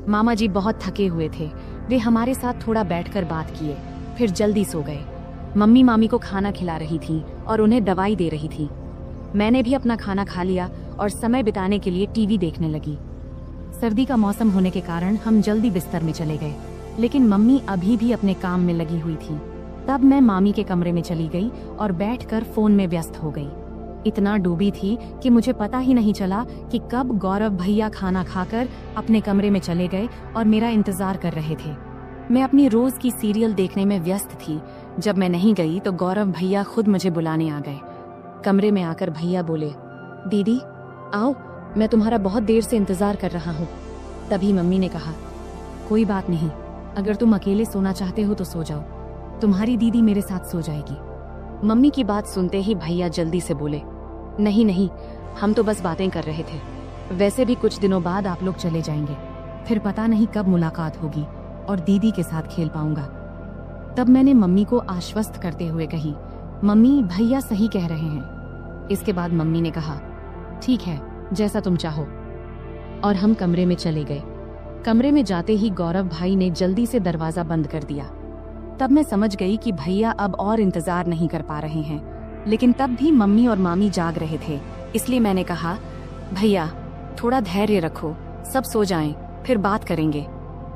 मामा जी बहुत थके हुए थे, वे हमारे साथ थोड़ा बैठकर बात किए, फिर जल्दी सो गए। मम्मी मामी को खाना खिला रही थी और उन्हें दवाई दे रही थी। मैंने भी अपना खाना खा लिया और समय बिताने के लिए टीवी देखने लगी। सर्दी का मौसम होने के कारण हम जल्दी बिस्तर में चले गए, लेकिन मम्मी अभी भी अपने काम में लगी हुई थी। तब मैं मामी के कमरे में चली गई और बैठकर फोन में व्यस्त हो गई। इतना डूबी थी कि मुझे पता ही नहीं चला कि कब गौरव भैया खाना खाकर अपने कमरे में चले गए और मेरा इंतजार कर रहे थे। मैं अपनी रोज की सीरियल देखने में व्यस्त थी। जब मैं नहीं गई तो गौरव भैया खुद मुझे बुलाने आ गए। कमरे में आकर भैया बोले, दीदी आओ, मैं तुम्हारा बहुत देर से इंतजार कर रहा हूँ। तभी मम्मी ने कहा, कोई बात नहीं, अगर तुम अकेले सोना चाहते हो तो सो जाओ, तुम्हारी दीदी मेरे साथ सो जाएगी। मम्मी की बात सुनते ही भैया जल्दी से बोले, नहीं नहीं, हम तो बस बातें कर रहे थे, वैसे भी कुछ दिनों बाद आप लोग चले जाएंगे, फिर पता नहीं कब मुलाकात होगी और दीदी के साथ खेल पाऊंगा। तब मैंने मम्मी को आश्वस्त करते हुए कही, मम्मी भैया सही कह रहे हैं। इसके बाद मम्मी ने कहा, ठीक है, जैसा तुम चाहो, और हम कमरे में चले गए। कमरे में जाते ही गौरव भाई ने जल्दी से दरवाजा बंद कर दिया। तब मैं समझ गई कि भैया अब और इंतजार नहीं कर पा रहे हैं, लेकिन तब भी मम्मी और मामी जाग रहे थे, इसलिए मैंने कहा, भैया थोड़ा धैर्य रखो, सब सो जाएं, फिर बात करेंगे।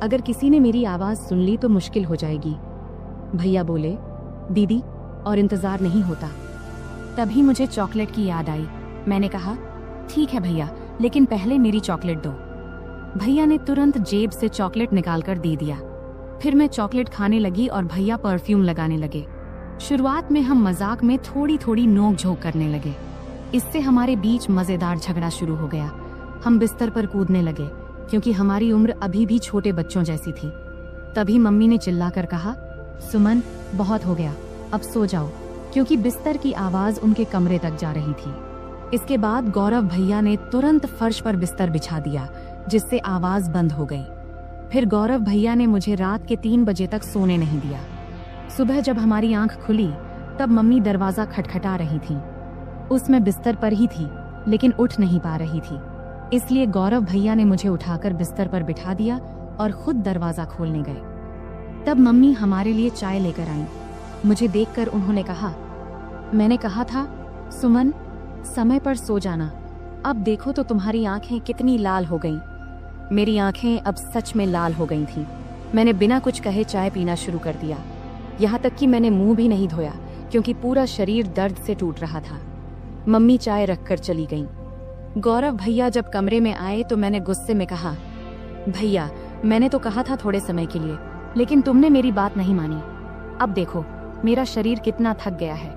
अगर किसी ने मेरी आवाज सुन ली तो मुश्किल हो जाएगी। भैया बोले, दीदी और इंतजार नहीं होता। तभी मुझे चॉकलेट की याद आई। मैंने कहा, ठीक है भैया, लेकिन पहले मेरी चॉकलेट दो। भैया ने तुरंत जेब से चॉकलेट निकालकर दे दिया। फिर मैं चॉकलेट खाने लगी और भैया परफ्यूम लगाने लगे। शुरुआत में हम मजाक में थोड़ी थोड़ी नोक झोंक करने लगे। इससे हमारे बीच मजेदार झगड़ा शुरू हो गया। हम बिस्तर पर कूदने लगे, क्योंकि हमारी उम्र अभी भी छोटे बच्चों जैसी थी। तभी मम्मी ने चिल्लाकर कहा, सुमन बहुत हो गया, अब सो जाओ, क्योंकि बिस्तर की आवाज उनके कमरे तक जा रही थी। इसके बाद गौरव भैया ने तुरंत फर्श पर बिस्तर बिछा दिया, जिससे आवाज बंद हो गई। फिर गौरव भैया ने मुझे रात के 3 बजे तक सोने नहीं दिया। सुबह जब हमारी आंख खुली तब मम्मी दरवाजा खटखटा रही थी। उसमें बिस्तर पर ही थी, लेकिन उठ नहीं पा रही थी, इसलिए गौरव भैया ने मुझे उठाकर बिस्तर पर बिठा दिया और खुद दरवाजा खोलने गए। तब मम्मी हमारे लिए चाय लेकर आईं। मुझे देखकर उन्होंने कहा, मैंने कहा था सुमन समय पर सो जाना, अब देखो तो तुम्हारी आंखें कितनी लाल हो गईं। मेरी आंखें अब सच में लाल हो गई थीं। मैंने बिना कुछ कहे चाय पीना शुरू कर दिया। यहाँ तक कि मैंने मुंह भी नहीं धोया क्योंकि पूरा शरीर दर्द से टूट रहा था। मम्मी चाय रखकर चली गईं। गौरव भैया जब कमरे में आए तो मैंने गुस्से में कहा, भैया मैंने तो कहा था थोड़े समय के लिए, लेकिन तुमने मेरी बात नहीं मानी। अब देखो मेरा शरीर कितना थक गया है,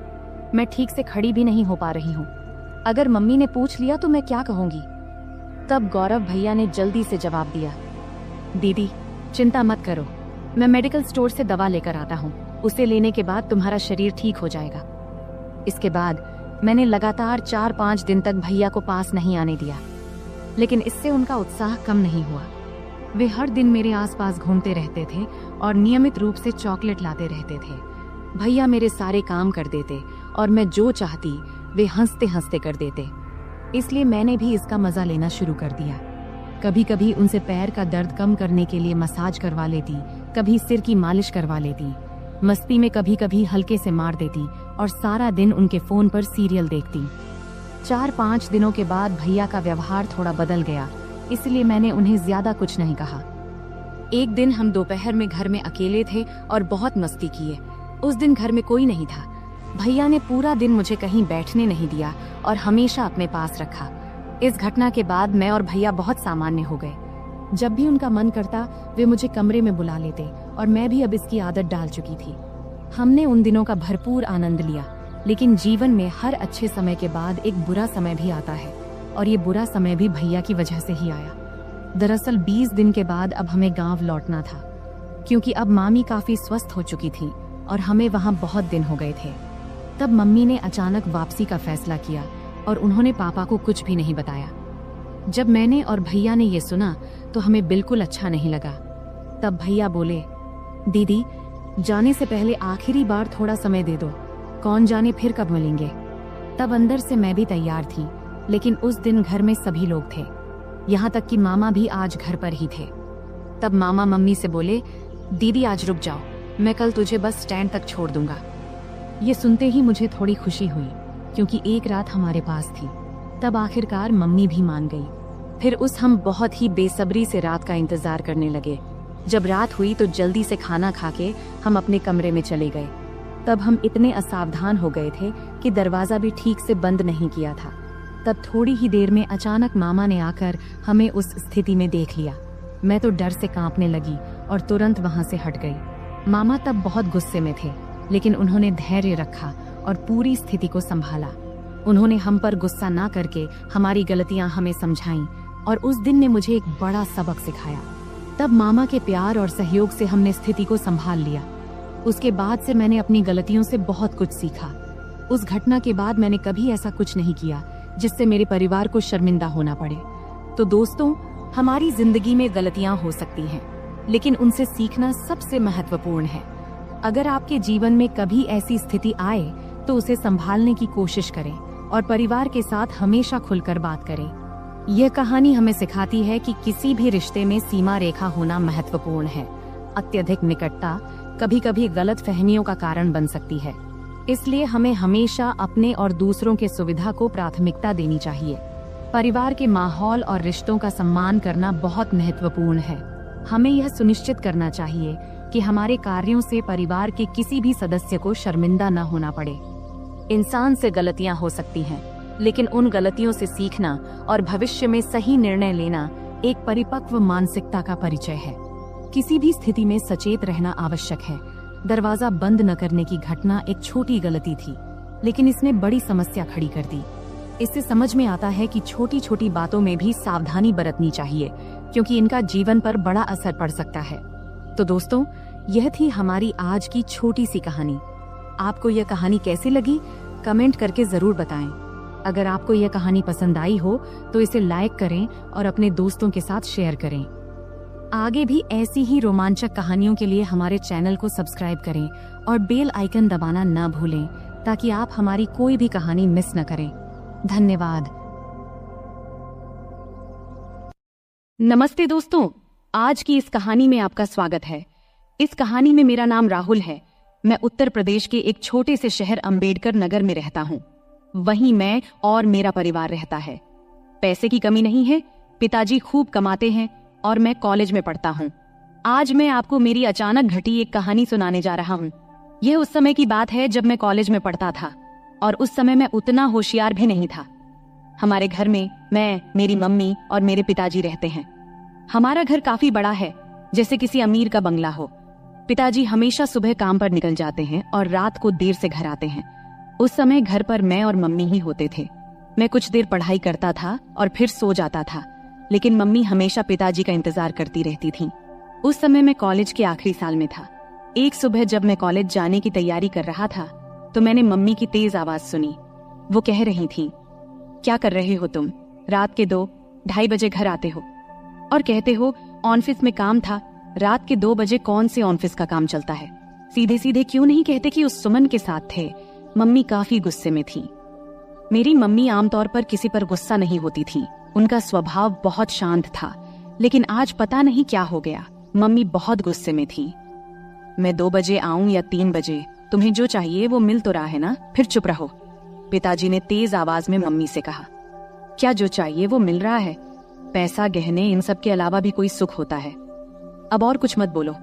मैं ठीक से खड़ी भी नहीं हो पा रही हूँ। अगर मम्मी ने पूछ लिया तो मैं क्या कहूँगी। तब गौरव भैया ने जल्दी से जवाब दिया, दीदी चिंता मत करो, मैं मेडिकल स्टोर से दवा लेकर आता हूँ, उसे लेने के बाद तुम्हारा शरीर ठीक हो जाएगा। इसके बाद मैंने लगातार 4-5 दिन तक भैया को पास नहीं आने दिया, लेकिन इससे उनका उत्साह कम नहीं हुआ। वे हर दिन मेरे आसपास घूमते रहते थे और नियमित रूप से चॉकलेट लाते रहते थे। भैया मेरे सारे काम कर देते और मैं जो चाहती वे हंसते हंसते कर देते, इसलिए मैंने भी इसका मजा लेना शुरू कर दिया। कभी कभी उनसे पैर का दर्द कम करने के लिए मसाज करवा लेती, कभी सिर की मालिश करवा लेती, मस्ती में कभी कभी हल्के से मार देती और सारा दिन उनके फोन पर सीरियल देखती। 4-5 दिनों के बाद भैया का व्यवहार थोड़ा बदल गया, इसलिए मैंने उन्हें ज्यादा कुछ नहीं कहा। एक दिन हम दोपहर में घर में अकेले थे और बहुत मस्ती किए। उस दिन घर में कोई नहीं था। भैया ने पूरा दिन मुझे कहीं बैठने नहीं दिया और हमेशा अपने पास रखा। इस घटना के बाद मैं और भैया बहुत सामान्य हो गए। जब भी उनका मन करता वे मुझे कमरे में बुला लेते और मैं भी अब इसकी आदत डाल चुकी थी। हमने उन दिनों का भरपूर आनंद लिया, लेकिन जीवन में हर अच्छे समय के बाद एक बुरा समय भी आता है और ये बुरा समय भी भैया की वजह से ही आया। दरअसल 20 दिन के बाद अब हमें गांव लौटना था, क्योंकि अब मामी काफी स्वस्थ हो चुकी थी और हमें वहां बहुत दिन हो गए थे। तब मम्मी ने अचानक वापसी का फैसला किया और उन्होंने पापा को कुछ भी नहीं बताया। जब मैंने और भैया ने ये सुना तो हमें बिल्कुल अच्छा नहीं लगा। तब भैया बोले, दीदी जाने से पहले आखिरी बार थोड़ा समय दे दो, कौन जाने फिर कब मिलेंगे। तब अंदर से मैं भी तैयार थी, लेकिन उस दिन घर में सभी लोग थे, यहाँ तक कि मामा भी आज घर पर ही थे। तब मामा मम्मी से बोले, दीदी आज रुक जाओ, मैं कल तुझे बस स्टैंड तक छोड़ दूंगा। ये सुनते ही मुझे थोड़ी खुशी हुई, क्योंकि एक रात हमारे पास थी। तब आखिरकार मम्मी भी मान गई। फिर हम बहुत ही बेसब्री से रात का इंतजार करने लगे। जब रात हुई तो जल्दी से खाना खा के हम अपने कमरे में चले गए। तब हम इतने असावधान हो गए थे कि दरवाजा भी ठीक से बंद नहीं किया था। तब थोड़ी ही देर में अचानक मामा ने आकर हमें उस स्थिति में देख लिया। मैं तो डर से कांपने लगी और तुरंत वहां से हट गई। मामा तब बहुत गुस्से में थे, लेकिन उन्होंने धैर्य रखा और पूरी स्थिति को संभाला। उन्होंने हम पर गुस्सा ना करके हमारी गलतियां हमें समझाईं और उस दिन ने मुझे एक बड़ा सबक सिखाया। तब मामा के प्यार और सहयोग से हमने स्थिति को संभाल लिया। उसके बाद से मैंने अपनी गलतियों से बहुत कुछ सीखा। उस घटना के बाद मैंने कभी ऐसा कुछ नहीं किया जिससे मेरे परिवार को शर्मिंदा होना पड़े। तो दोस्तों, हमारी जिंदगी में गलतियां हो सकती हैं, लेकिन उनसे सीखना सबसे महत्वपूर्ण है। अगर आपके जीवन में कभी ऐसी स्थिति आए तो उसे संभालने की कोशिश करें और परिवार के साथ हमेशा खुलकर बात करें। यह कहानी हमें सिखाती है कि किसी भी रिश्ते में सीमा रेखा होना महत्वपूर्ण है। अत्यधिक निकटता कभी कभी गलत फहमियों का कारण बन सकती है, इसलिए हमें हमेशा अपने और दूसरों के सुविधा को प्राथमिकता देनी चाहिए। परिवार के माहौल और रिश्तों का सम्मान करना बहुत महत्वपूर्ण है। हमें यह सुनिश्चित करना चाहिए कि हमारे कार्यों से परिवार के किसी भी सदस्य को शर्मिंदा न होना पड़े। इंसान से गलतियां हो सकती हैं, लेकिन उन गलतियों से सीखना और भविष्य में सही निर्णय लेना एक परिपक्व मानसिकता का परिचय है। किसी भी स्थिति में सचेत रहना आवश्यक है। दरवाजा बंद न करने की घटना एक छोटी गलती थी, लेकिन इसने बड़ी समस्या खड़ी कर दी। इससे समझ में आता है कि छोटी छोटी बातों में भी सावधानी बरतनी चाहिए, क्योंकि इनका जीवन पर बड़ा असर पड़ सकता है। तो दोस्तों, यह थी हमारी आज की छोटी सी कहानी। आपको यह कहानी कैसी लगी, कमेंट करके जरूर बताएं। अगर आपको यह कहानी पसंद आई हो तो इसे लाइक करें और अपने दोस्तों के साथ शेयर करें। आगे भी ऐसी ही रोमांचक कहानियों के लिए हमारे चैनल को सब्सक्राइब करें और बेल आइकन दबाना न भूलें, ताकि आप हमारी कोई भी कहानी मिस न करें। धन्यवाद। नमस्ते दोस्तों, आज की इस कहानी में आपका स्वागत है। इस कहानी में मेरा नाम राहुल है। मैं उत्तर प्रदेश के एक छोटे से शहर अंबेडकर नगर में रहता हूँ। वहीं मैं और मेरा परिवार रहता है। पैसे की कमी नहीं है, पिताजी खूब कमाते हैं और मैं कॉलेज में पढ़ता हूँ। आज मैं आपको मेरी अचानक घटी एक कहानी सुनाने जा रहा हूँ। यह उस समय की बात है जब मैं कॉलेज में पढ़ता था, और उस समय मैं उतना होशियार भी नहीं था। हमारे घर में मैं, मेरी मम्मी और मेरे पिताजी रहते हैं। हमारा घर काफी बड़ा है, जैसे किसी अमीर का बंगला हो। पिताजी हमेशा सुबह काम पर निकल जाते हैं और रात को देर से घर आते हैं। उस समय घर पर मैं और मम्मी ही होते थे। मैं कुछ देर पढ़ाई करता था और फिर सो जाता था, लेकिन मम्मी हमेशा पिताजी का इंतजार करती रहती थी। उस समय मैं कॉलेज के आखिरी साल में था। एक सुबह जब मैं कॉलेज जाने की तैयारी कर रहा था तो मैंने मम्मी की तेज आवाज सुनी। वो कह रही थी, क्या कर रहे हो तुम? रात के 2-2:30 बजे घर आते हो और कहते हो ऑफिस में काम था। रात के 2 बजे कौन से ऑफिस का काम चलता है? सीधे सीधे क्यों नहीं कहते कि उस सुमन के साथ थे? मम्मी काफी गुस्से में थी। मेरी मम्मी आमतौर पर किसी पर गुस्सा नहीं होती थी। उनका स्वभाव बहुत शांत था, लेकिन आज पता नहीं क्या हो गया, मम्मी बहुत गुस्से में थी। मैं 2 बजे आऊं या 3 बजे, तुम्हें जो चाहिए वो मिल तो रहा है ना, फिर चुप रहो। पिताजी ने तेज आवाज में मम्मी से कहा। क्या जो चाहिए वो मिल रहा है? पैसा, गहने, इन सब के अलावा भी कोई सुख होता है। अब और कुछ मत बोलो,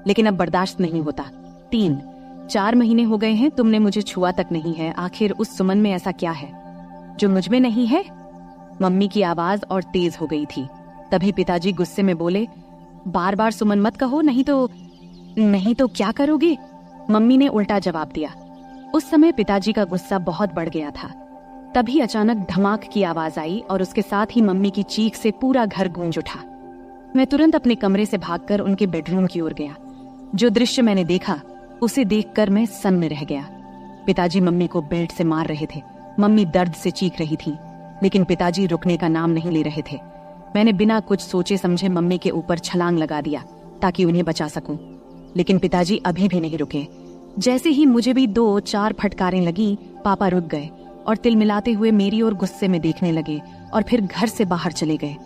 लेकिन अब बर्दाश्त नहीं होता। 3-4 महीने हो गए हैं तुमने मुझे छुआ तक नहीं है। आखिर उस सुमन में ऐसा क्या है जो मुझ में नहीं है? मम्मी की आवाज और तेज हो गई थी। तभी पिताजी गुस्से में बोले, बार बार सुमन मत कहो, नहीं तो क्या करोगे? मम्मी ने उल्टा जवाब दिया। उस समय पिताजी का गुस्सा बहुत बढ़ गया था। तभी अचानक धमाक की आवाज आई और उसके साथ ही मम्मी की चीख से पूरा घर गूंज उठा। मैं तुरंत अपने कमरे से भागकर उनके बेडरूम की ओर गया। जो दृश्य मैंने देखा उसे देखकर मैं सन्न रह गया। पिताजी मम्मी को बेल्ट से मार रहे थे। मम्मी दर्द से चीख रही थी, लेकिन पिताजी रुकने का नाम नहीं ले रहे थे। मैंने बिना कुछ सोचे समझे मम्मी के ऊपर छलांग लगा दिया ताकि उन्हें बचा सकूं, लेकिन पिताजी अभी भी नहीं रुके। जैसे ही मुझे भी 2-4 फटकारें लगी, पापा रुक गए और तिलमिलाते हुए मेरी ओर गुस्से में देखने लगे और फिर घर से बाहर चले गए।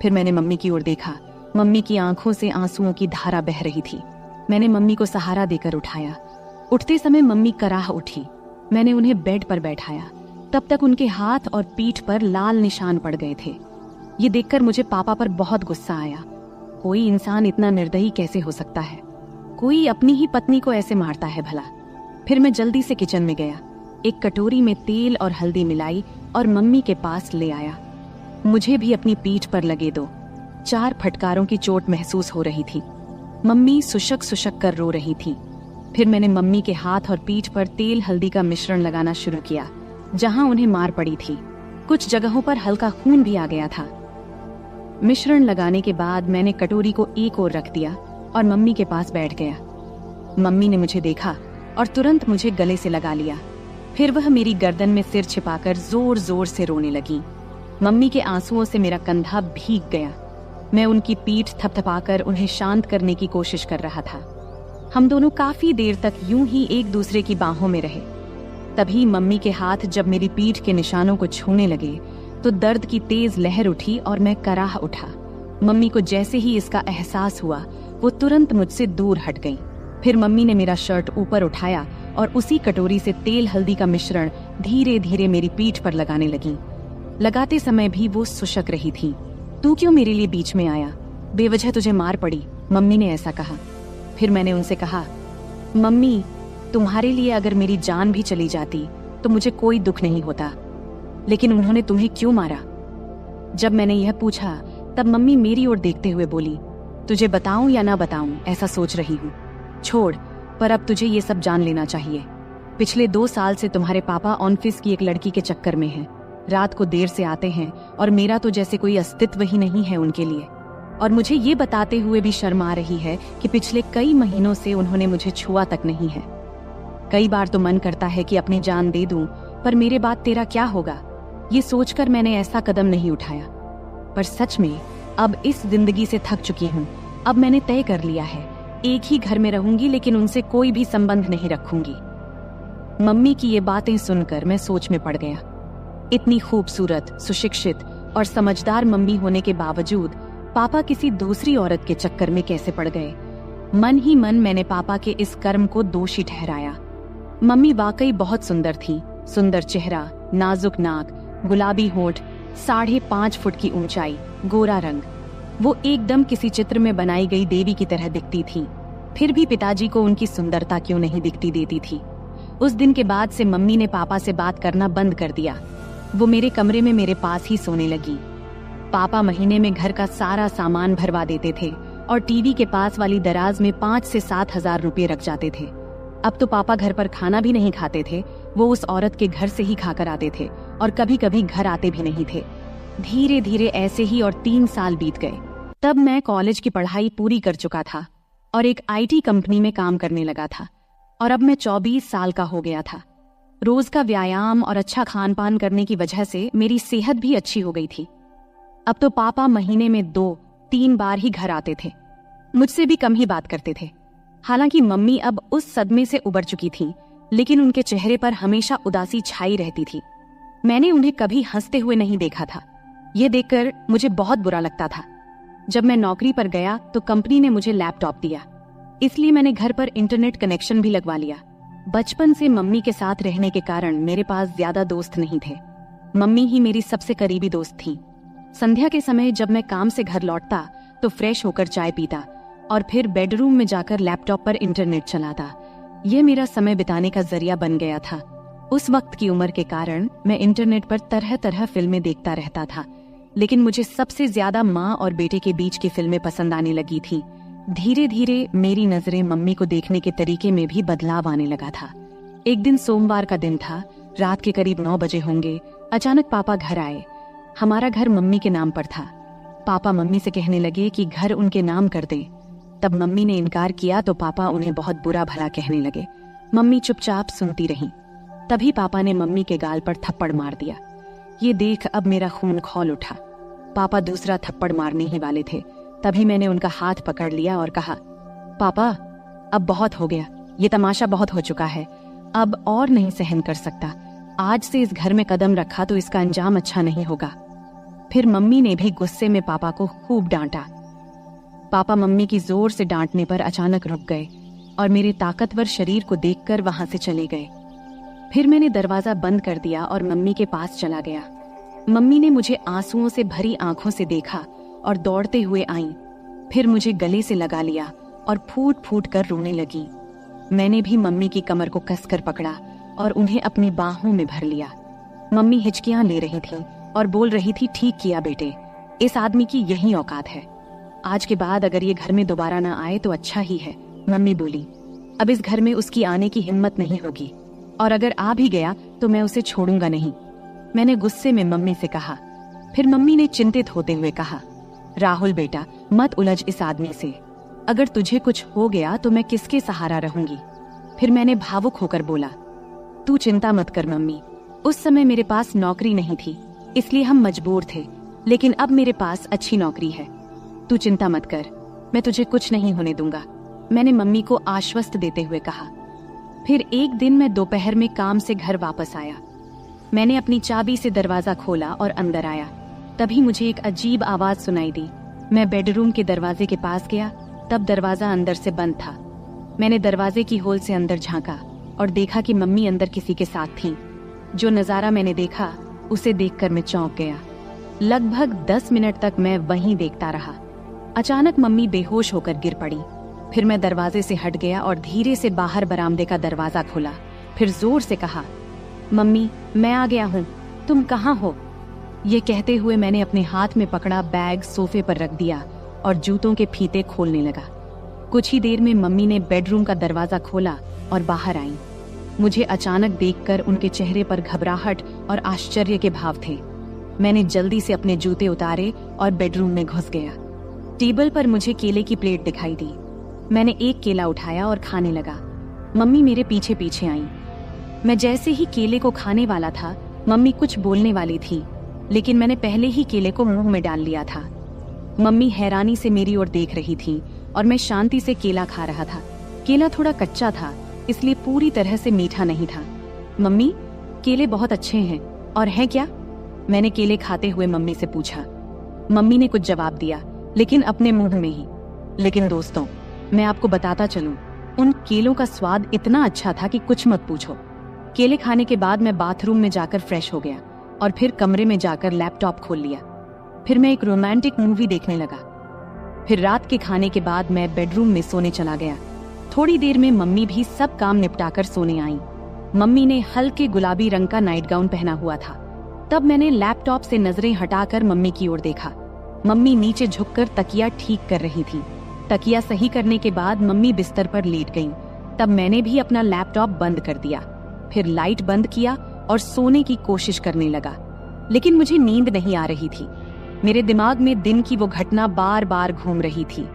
फिर मैंने मम्मी की ओर देखा। मम्मी की आंखों से आंसुओं की धारा बह रही थी। मैंने मम्मी को सहारा देकर उठाया। उठते समय मम्मी कराह उठी। मैंने उन्हें बेड पर बैठाया। तब तक उनके हाथ और पीठ पर लाल निशान पड़ गए थे। ये देखकर मुझे पापा पर बहुत गुस्सा आया। कोई इंसान इतना निर्दयी कैसे हो सकता है? कोई अपनी ही पत्नी को ऐसे मारता है भला? फिर मैं जल्दी से किचन में गया, एक कटोरी में तेल और हल्दी मिलाई और मम्मी के पास ले आया। मुझे भी अपनी पीठ पर लगे 2-4 फटकारों की चोट महसूस हो रही थी। मम्मी सुशक सुशक कर रो रही थी। फिर मैंने मम्मी के हाथ और पीठ पर तेल हल्दी का मिश्रण लगाना शुरू किया, जहां उन्हें मार पड़ी थी। कुछ जगहों पर हल्का खून भी आ गया था। मिश्रण लगाने के बाद मैंने कटोरी को एक ओर रख दिया और मम्मी के पास बैठ गया। मम्मी ने मुझे देखा और तुरंत मुझे गले से लगा लिया। फिर वह मेरी गर्दन में सिर छिपाकर जोर जोर से रोने लगी। मम्मी के आंसुओं से मेरा कंधा भीग गया। मैं उनकी पीठ थपथपाकर उन्हें शांत करने की कोशिश कर रहा था। हम दोनों काफी देर तक यूं ही एक दूसरे की बाहों में रहे। तभी मम्मी के हाथ जब मेरी पीठ के निशानों को छूने लगे तो दर्द की तेज लहर उठी और मैं कराह उठा। मम्मी को जैसे ही इसका एहसास हुआ वो तुरंत मुझसे दूर हट गई। फिर मम्मी ने मेरा शर्ट ऊपर उठाया और उसी कटोरी से तेल हल्दी का मिश्रण धीरे धीरे मेरी पीठ पर लगाने लगी। लगाते समय भी वो सुशक रही थी। तू क्यों मेरे लिए बीच में आया? बेवजह तुझे मार पड़ी, मम्मी ने ऐसा कहा। फिर मैंने उनसे कहा, मम्मी, तुम्हारे लिए अगर मेरी जान भी चली जाती तो मुझे कोई दुख नहीं होता, लेकिन उन्होंने तुम्हें क्यों मारा? जब मैंने यह पूछा तब मम्मी मेरी ओर देखते हुए बोली, तुझे बताऊं या ना बताऊं ऐसा सोच रही हूँ। छोड़, पर अब तुझे ये सब जान लेना चाहिए। पिछले 2 साल से तुम्हारे पापा ऑफिस की एक लड़की के चक्कर में हैं। रात को देर से आते हैं और मेरा तो जैसे कोई अस्तित्व ही नहीं है उनके लिए। और मुझे ये बताते हुए भी शर्म आ रही है कि पिछले कई महीनों से उन्होंने मुझे छुआ तक नहीं है। कई बार तो मन करता है कि अपनी जान दे दूं, पर मेरे बाद तेरा क्या होगा, ये सोचकर मैंने ऐसा कदम नहीं उठाया। पर सच में अब इस जिंदगी से थक चुकी हूँ। अब मैंने तय कर लिया है, एक ही घर में रहूंगी, लेकिन उनसे कोई भी संबंध नहीं रखूंगी। मम्मी की ये बातें सुनकर मैं सोच में पड़ गया। इतनी खूबसूरत, सुशिक्षित और समझदार मम्मी होने के बावजूद पापा किसी दूसरी औरत के चक्कर में कैसे पड़ गए? मन ही मन मैंने पापा के इस कर्म को दोषी ठहराया। मम्मी वाकई बहुत सुंदर थी। सुंदर चेहरा, नाजुक नाक, गुलाबी होंठ, 5.5 फुट की ऊंचाई, गोरा रंग। वो एकदम किसी चित्र में बनाई गई देवी की तरह दिखती थी। फिर भी पिताजी को उनकी सुंदरता क्यों नहीं दिखती देती थी। उस दिन के बाद से मम्मी ने पापा से बात करना बंद कर दिया। वो मेरे कमरे में मेरे पास ही सोने लगी। पापा महीने में घर का सारा सामान भरवा देते थे और टीवी के पास वाली दराज में 5 से 7 हजार रुपये रख जाते थे। अब तो पापा घर पर खाना भी नहीं खाते थे, वो उस औरत के घर से ही खाकर आते थे और कभी कभी घर आते भी नहीं थे। धीरे धीरे ऐसे ही और 3 साल बीत गए। तब मैं कॉलेज की पढ़ाई पूरी कर चुका था और एक IT कंपनी में काम करने लगा था और अब मैं 24 साल का हो गया था। रोज का व्यायाम और अच्छा खान पान करने की वजह से मेरी सेहत भी अच्छी हो गई थी। अब तो पापा महीने में 2-3 बार ही घर आते थे, मुझसे भी कम ही बात करते थे। हालांकि मम्मी अब उस सदमे से उबर चुकी थी, लेकिन उनके चेहरे पर हमेशा उदासी छाई रहती थी। मैंने उन्हें कभी हंसते हुए नहीं देखा था। यह देखकर मुझे बहुत बुरा लगता था। जब मैं नौकरी पर गया तो कंपनी ने मुझे लैपटॉप दिया, इसलिए मैंने घर पर इंटरनेट कनेक्शन भी लगवा लिया। बचपन से मम्मी के साथ रहने के कारण मेरे पास ज्यादा दोस्त नहीं थे। मम्मी ही मेरी सबसे करीबी दोस्त थी। संध्या के समय जब मैं काम से घर लौटता तो फ्रेश होकर चाय पीता और फिर बेडरूम में जाकर लैपटॉप पर इंटरनेट चलाता। यह मेरा समय बिताने का जरिया बन गया था। उस वक्त की उम्र के कारण मैं इंटरनेट पर तरह तरह फिल्में देखता रहता था, लेकिन मुझे सबसे ज्यादा माँ और बेटे के बीच की फिल्में पसंद आने लगी थी। धीरे धीरे मेरी नजरें मम्मी को देखने के तरीके में भी बदलाव आने लगा था। एक दिन सोमवार का दिन था, रात के करीब 9 बजे होंगे। अचानक पापा घर आए। हमारा घर मम्मी के नाम पर था। पापा मम्मी से कहने लगे कि घर उनके नाम कर दें। तब मम्मी ने इनकार किया तो पापा उन्हें बहुत बुरा भला कहने लगे। मम्मी चुपचाप सुनती रहीं। तभी पापा ने मम्मी के गाल पर थप्पड़ मार दिया। ये देख अब मेरा खून खौल उठा। पापा दूसरा थप्पड़ मारने ही वाले थे, तभी मैंने उनका हाथ पकड़ लिया और कहा, पापा अब बहुत हो गया, ये तमाशा बहुत हो चुका है, अब और नहीं सहन कर सकता। आज से इस घर में कदम रखा तो इसका अंजाम अच्छा नहीं होगा। फिर मम्मी ने भी गुस्से में पापा को खूब डांटा। पापा मम्मी की जोर से डांटने पर अचानक रुक गए और मेरे ताकतवर शरीर को देखकर वहां से चले गए। फिर मैंने दरवाजा बंद कर दिया और मम्मी के पास चला गया। मम्मी ने मुझे आंसुओं से भरी आंखों से देखा और दौड़ते हुए आईं। फिर मुझे गले से लगा लिया और फूट फूट कर रोने लगी। मैंने भी मम्मी की कमर को कसकर पकड़ा और उन्हें अपनी बाहों में भर लिया। मम्मी हिचकियां ले रही थीं और बोल रही थी, ठीक किया बेटे, इस आदमी की यही औकात है। आज के बाद अगर ये घर में दोबारा ना आए तो अच्छा ही है। मम्मी बोली, अब इस घर में उसकी आने की हिम्मत नहीं होगी और अगर आ भी गया तो मैं उसे छोड़ूंगा नहीं। मैंने गुस्से में मम्मी से कहा। फिर मम्मी ने चिंतित होते हुए कहा, राहुल बेटा, मत उलझ इस आदमी से। अगर तुझे कुछ हो गया तो मैं किसके सहारा रहूंगी। फिर मैंने भावुक होकर बोला, तू चिंता मत कर मम्मी, उस समय मेरे पास नौकरी नहीं थी इसलिए हम मजबूर थे, लेकिन अब मेरे पास अच्छी नौकरी है। तू चिंता मत कर, मैं तुझे कुछ नहीं होने दूंगा, मैंने मम्मी को आश्वस्त देते हुए कहा। फिर एक दिन मैं दोपहर में काम से घर वापस आया। मैंने अपनी चाबी से दरवाजा खोला और अंदर आया। तभी मुझे एक अजीब आवाज सुनाई दी। मैं बेडरूम के दरवाजे के पास गया, तब दरवाजा अंदर से बंद था। मैंने दरवाजे की होल से अंदर झांका और देखा कि मम्मी अंदर किसी के साथ थीं। जो नजारा मैंने देखा उसे देखकर मैं चौंक गया। लगभग 10 मिनट तक मैं वहीं देखता रहा। अचानक मम्मी बेहोश होकर गिर पड़ी। फिर मैं दरवाजे से हट गया और धीरे से बाहर बरामदे का दरवाजा खोला। फिर जोर से कहा, मम्मी मैं आ गया हूँ, तुम कहाँ हो। ये कहते हुए मैंने अपने हाथ में पकड़ा बैग सोफे पर रख दिया और जूतों के फीते खोलने लगा। कुछ ही देर में मम्मी ने बेडरूम का दरवाजा खोला और बाहर आई। मुझे अचानक देखकर उनके चेहरे पर घबराहट और आश्चर्य के भाव थे। मैंने जल्दी से अपने जूते उतारे और बेडरूम में घुस गया। टेबल पर मुझे केले की प्लेट दिखाई दी। मैंने एक केला उठाया और खाने लगा। मम्मी मेरे पीछे पीछे आई। मैं जैसे ही केले को खाने वाला था, मम्मी कुछ बोलने वाली थी, लेकिन मैंने पहले ही केले को मुंह में डाल लिया था। मम्मी हैरानी से मेरी ओर देख रही थी और मैं शांति से केला खा रहा था। केला थोड़ा कच्चा था, इसलिए पूरी तरह से मीठा नहीं था। मम्मी, केले बहुत अच्छे हैं और है क्या? मैंने केले खाते हुए मम्मी से पूछा। मम्मी ने कुछ जवाब दिया, लेकिन अपने मुंह में ही। लेकिन दोस्तों, मैं आपको बताता चलूं, उन केलों का स्वाद इतना अच्छा था कि कुछ मत पूछो। केले खाने के बाद मैं बाथरूम में जाकर फ्रेश हो गया और फिर कमरे में जाकर लैपटॉप खोल लिया। फिर मैं एक रोमांटिक मूवी देखने लगा। फिर रात के खाने के बाद मैं बेडरूम में सोने चला गया। थोड़ी देर में मम्मी भी सब काम निपटाकर सोने आईं। मम्मी ने हल्के गुलाबी रंग का नाइट गाउन पहना हुआ था। तब मैंने लैपटॉप से नजरें हटाकर मम्मी की ओर देखा। मम्मी नीचे झुककर तकिया ठीक कर रही थी। तकिया सही करने के बाद मम्मी बिस्तर पर लेट गईं। तब मैंने भी अपना लैपटॉप बंद कर दिया, फिर लाइट बंद किया और सोने की कोशिश करने लगा। लेकिन मुझे नींद नहीं आ रही थी। मेरे दिमाग में दिन की वो घटना बार बार घूम रही थी।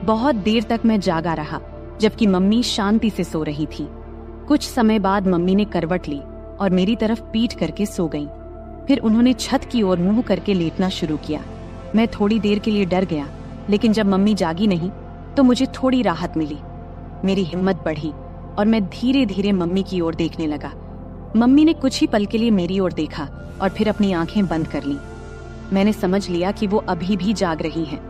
बहुत देर तक मैं जागा रहा, जबकि मम्मी शांति से सो रही थी। कुछ समय बाद मम्मी ने करवट ली और मेरी तरफ पीठ करके सो गईं। फिर उन्होंने छत की ओर मुंह करके लेटना शुरू किया। मैं थोड़ी देर के लिए डर गया, लेकिन जब मम्मी जागी नहीं तो मुझे थोड़ी राहत मिली। मेरी हिम्मत बढ़ी और मैं धीरे धीरे मम्मी की ओर देखने लगा। मम्मी ने कुछ ही पल के लिए मेरी ओर देखा और फिर अपनी आंखें बंद कर लीं। मैंने समझ लिया कि वो अभी भी जाग रही हैं।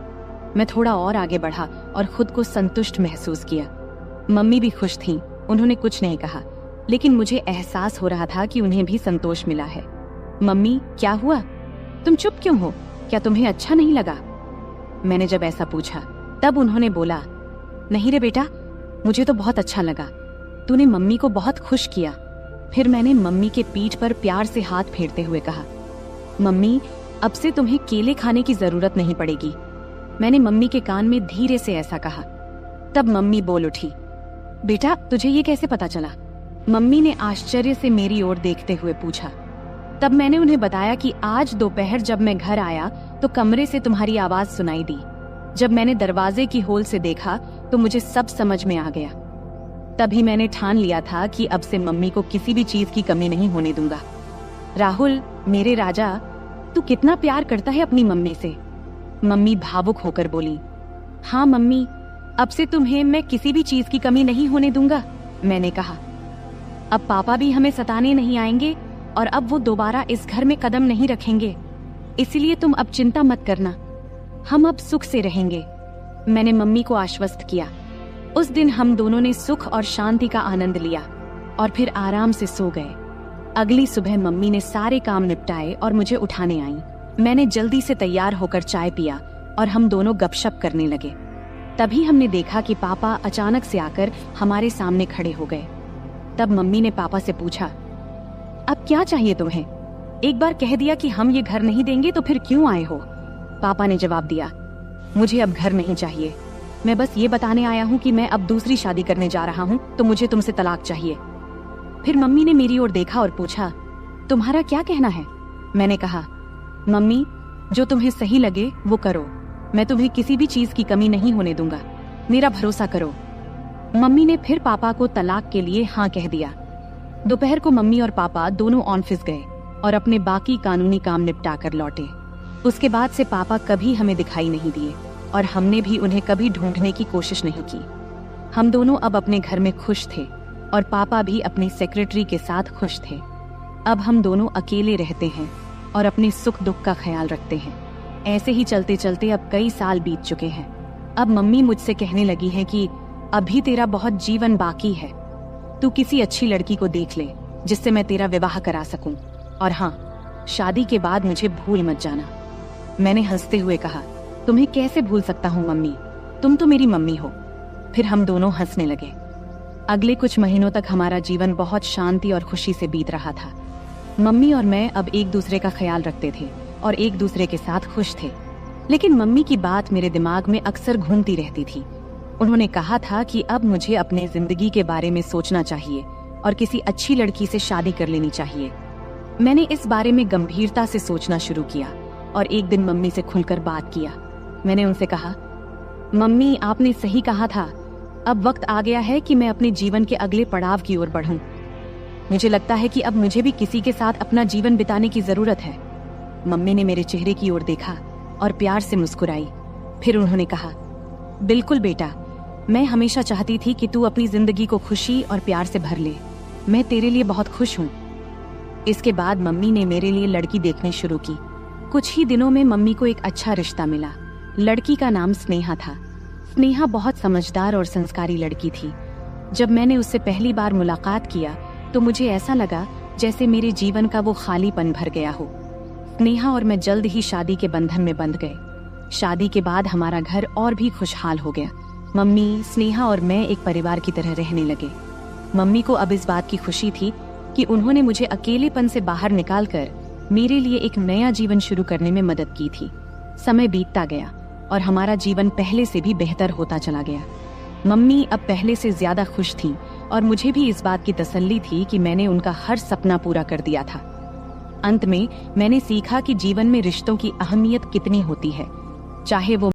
मैं थोड़ा और आगे बढ़ा और खुद को संतुष्ट महसूस किया। मम्मी भी खुश थीं, उन्होंने कुछ नहीं कहा, लेकिन मुझे एहसास हो रहा था कि उन्हें भी संतोष मिला है। मम्मी, क्या हुआ? तुम चुप क्यों हो? क्या तुम्हें अच्छा नहीं लगा? मैंने जब ऐसा पूछा तब उन्होंने बोला, नहीं रे बेटा, मुझे तो बहुत अच्छा लगा। तूने मम्मी को बहुत खुश किया। फिर मैंने मम्मी के पीठ पर प्यार से हाथ फेरते हुए कहा, मम्मी, अब से तुम्हें केले खाने की जरूरत नहीं पड़ेगी। मैंने मम्मी के कान में धीरे से ऐसा कहा। तब मम्मी बोल उठी, बेटा, तुझे ये कैसे पता चला? मम्मी ने आश्चर्य से मेरी ओर देखते हुए पूछा। तब मैंने उन्हें बताया कि आज दोपहर जब मैं घर आया तो कमरे से तुम्हारी आवाज सुनाई दी। जब मैंने दरवाजे की होल से देखा तो मुझे सब समझ में आ गया। तभी मैंने ठान लिया था कि अब से मम्मी को किसी भी चीज की कमी नहीं होने दूंगा। राहुल, मेरे राजा, तू कितना प्यार करता है अपनी मम्मी से। मम्मी भावुक होकर बोली, हाँ मम्मी, अब से तुम्हें मैं किसी भी चीज की कमी नहीं होने दूंगा। मैंने कहा, अब पापा भी हमें सताने नहीं आएंगे और अब वो दोबारा इस घर में कदम नहीं रखेंगे, इसलिए तुम अब चिंता मत करना, हम अब सुख से रहेंगे। मैंने मम्मी को आश्वस्त किया। उस दिन हम दोनों ने सुख और शांति का आनंद लिया और फिर आराम से सो गए। अगली सुबह मम्मी ने सारे काम निपटाए और मुझे उठाने आईं। मैंने जल्दी से तैयार होकर चाय पिया और हम दोनों गपशप करने लगे। तभी हमने देखा कि पापा अचानक से आकर हमारे सामने खड़े हो गए। तब मम्मी ने पापा से पूछा, अब क्या चाहिए तुम्हें? एक बार कह दिया कि हम ये घर नहीं देंगे तो फिर क्यों आए हो? पापा ने जवाब दिया, मुझे अब घर नहीं चाहिए, मैं बस ये बताने आया हूँ कि मैं अब दूसरी शादी करने जा रहा हूँ, तो मुझे तुमसे तलाक चाहिए। फिर मम्मी ने मेरी ओर देखा और पूछा, तुम्हारा क्या कहना है? मैंने कहा, मम्मी, जो तुम्हें सही लगे वो करो, मैं तुम्हें किसी भी चीज की कमी नहीं होने दूंगा, मेरा भरोसा करो। मम्मी ने फिर पापा को तलाक के लिए हाँ कह दिया। दोपहर को मम्मी और पापा दोनों ऑफिस गए और अपने बाकी कानूनी काम निपटा कर लौटे। उसके बाद से पापा कभी हमें दिखाई नहीं दिए और हमने भी उन्हें कभी ढूंढने की कोशिश नहीं की। हम दोनों अब अपने घर में खुश थे और पापा भी अपनी सेक्रेटरी के साथ खुश थे। अब हम दोनों अकेले रहते हैं और अपने सुख दुख का ख्याल रखते हैं। ऐसे ही चलते चलते अब कई साल बीत चुके हैं। अब मम्मी मुझसे कहने लगी है कि अभी तेरा बहुत जीवन बाकी है, तू किसी अच्छी लड़की को देख ले जिससे मैं तेरा विवाह करा सकूं, और हाँ, शादी के बाद मुझे भूल मत जाना। मैंने हंसते हुए कहा, तुम्हें कैसे भूल सकता हूँ मम्मी, तुम तो मेरी मम्मी हो। फिर हम दोनों हंसने लगे। अगले कुछ महीनों तक हमारा जीवन बहुत शांति और खुशी से बीत रहा था। मम्मी और मैं अब एक दूसरे का ख्याल रखते थे और एक दूसरे के साथ खुश थे। लेकिन मम्मी की बात मेरे दिमाग में अक्सर घूमती रहती थी। उन्होंने कहा था कि अब मुझे अपने जिंदगी के बारे में सोचना चाहिए और किसी अच्छी लड़की से शादी कर लेनी चाहिए। मैंने इस बारे में गंभीरता से सोचना शुरू किया और एक दिन मम्मी से खुलकर बात किया। मैंने उनसे कहा, मम्मी, आपने सही कहा था, अब वक्त आ गया है कि मैं अपने जीवन के अगले पड़ाव की ओर बढ़ूं। मुझे लगता है कि अब मुझे भी किसी के साथ अपना जीवन बिताने की जरूरत है। मम्मी ने मेरे चेहरे की ओर देखा और प्यार से मुस्कुराई। फिर उन्होंने कहा, बिल्कुल बेटा, मैं हमेशा चाहती थी कि तू अपनी जिंदगी को खुशी और प्यार से भर ले। मैं तेरे लिए बहुत खुश हूँ। इसके बाद मम्मी ने मेरे लिए लड़की देखनी शुरू की। कुछ ही दिनों में मम्मी को एक अच्छा रिश्ता मिला। लड़की का नाम स्नेहा था। स्नेहा बहुत समझदार और संस्कारी लड़की थी। जब मैंने उससे पहली बार मुलाकात किया तो मुझे ऐसा लगा जैसे मेरे जीवन का वो खालीपन भर गया हो। स्नेहा और मैं जल्द ही शादी के बंधन में बंध गए। शादी के बाद हमारा घर और भी खुशहाल हो गया। मम्मी, स्नेहा और मैं एक परिवार की तरह रहने लगे। मम्मी को अब इस बात की खुशी थी कि उन्होंने मुझे अकेलेपन से बाहर निकालकर मेरे लिए एक नया जीवन शुरू करने में मदद की थी। समय बीतता गया और हमारा जीवन पहले से भी बेहतर होता चला गया। मम्मी अब पहले से ज्यादा खुश थीं और मुझे भी इस बात की तसल्ली थी कि मैंने उनका हर सपना पूरा कर दिया था। अंत में मैंने सीखा कि जीवन में रिश्तों की अहमियत कितनी होती है, चाहे वो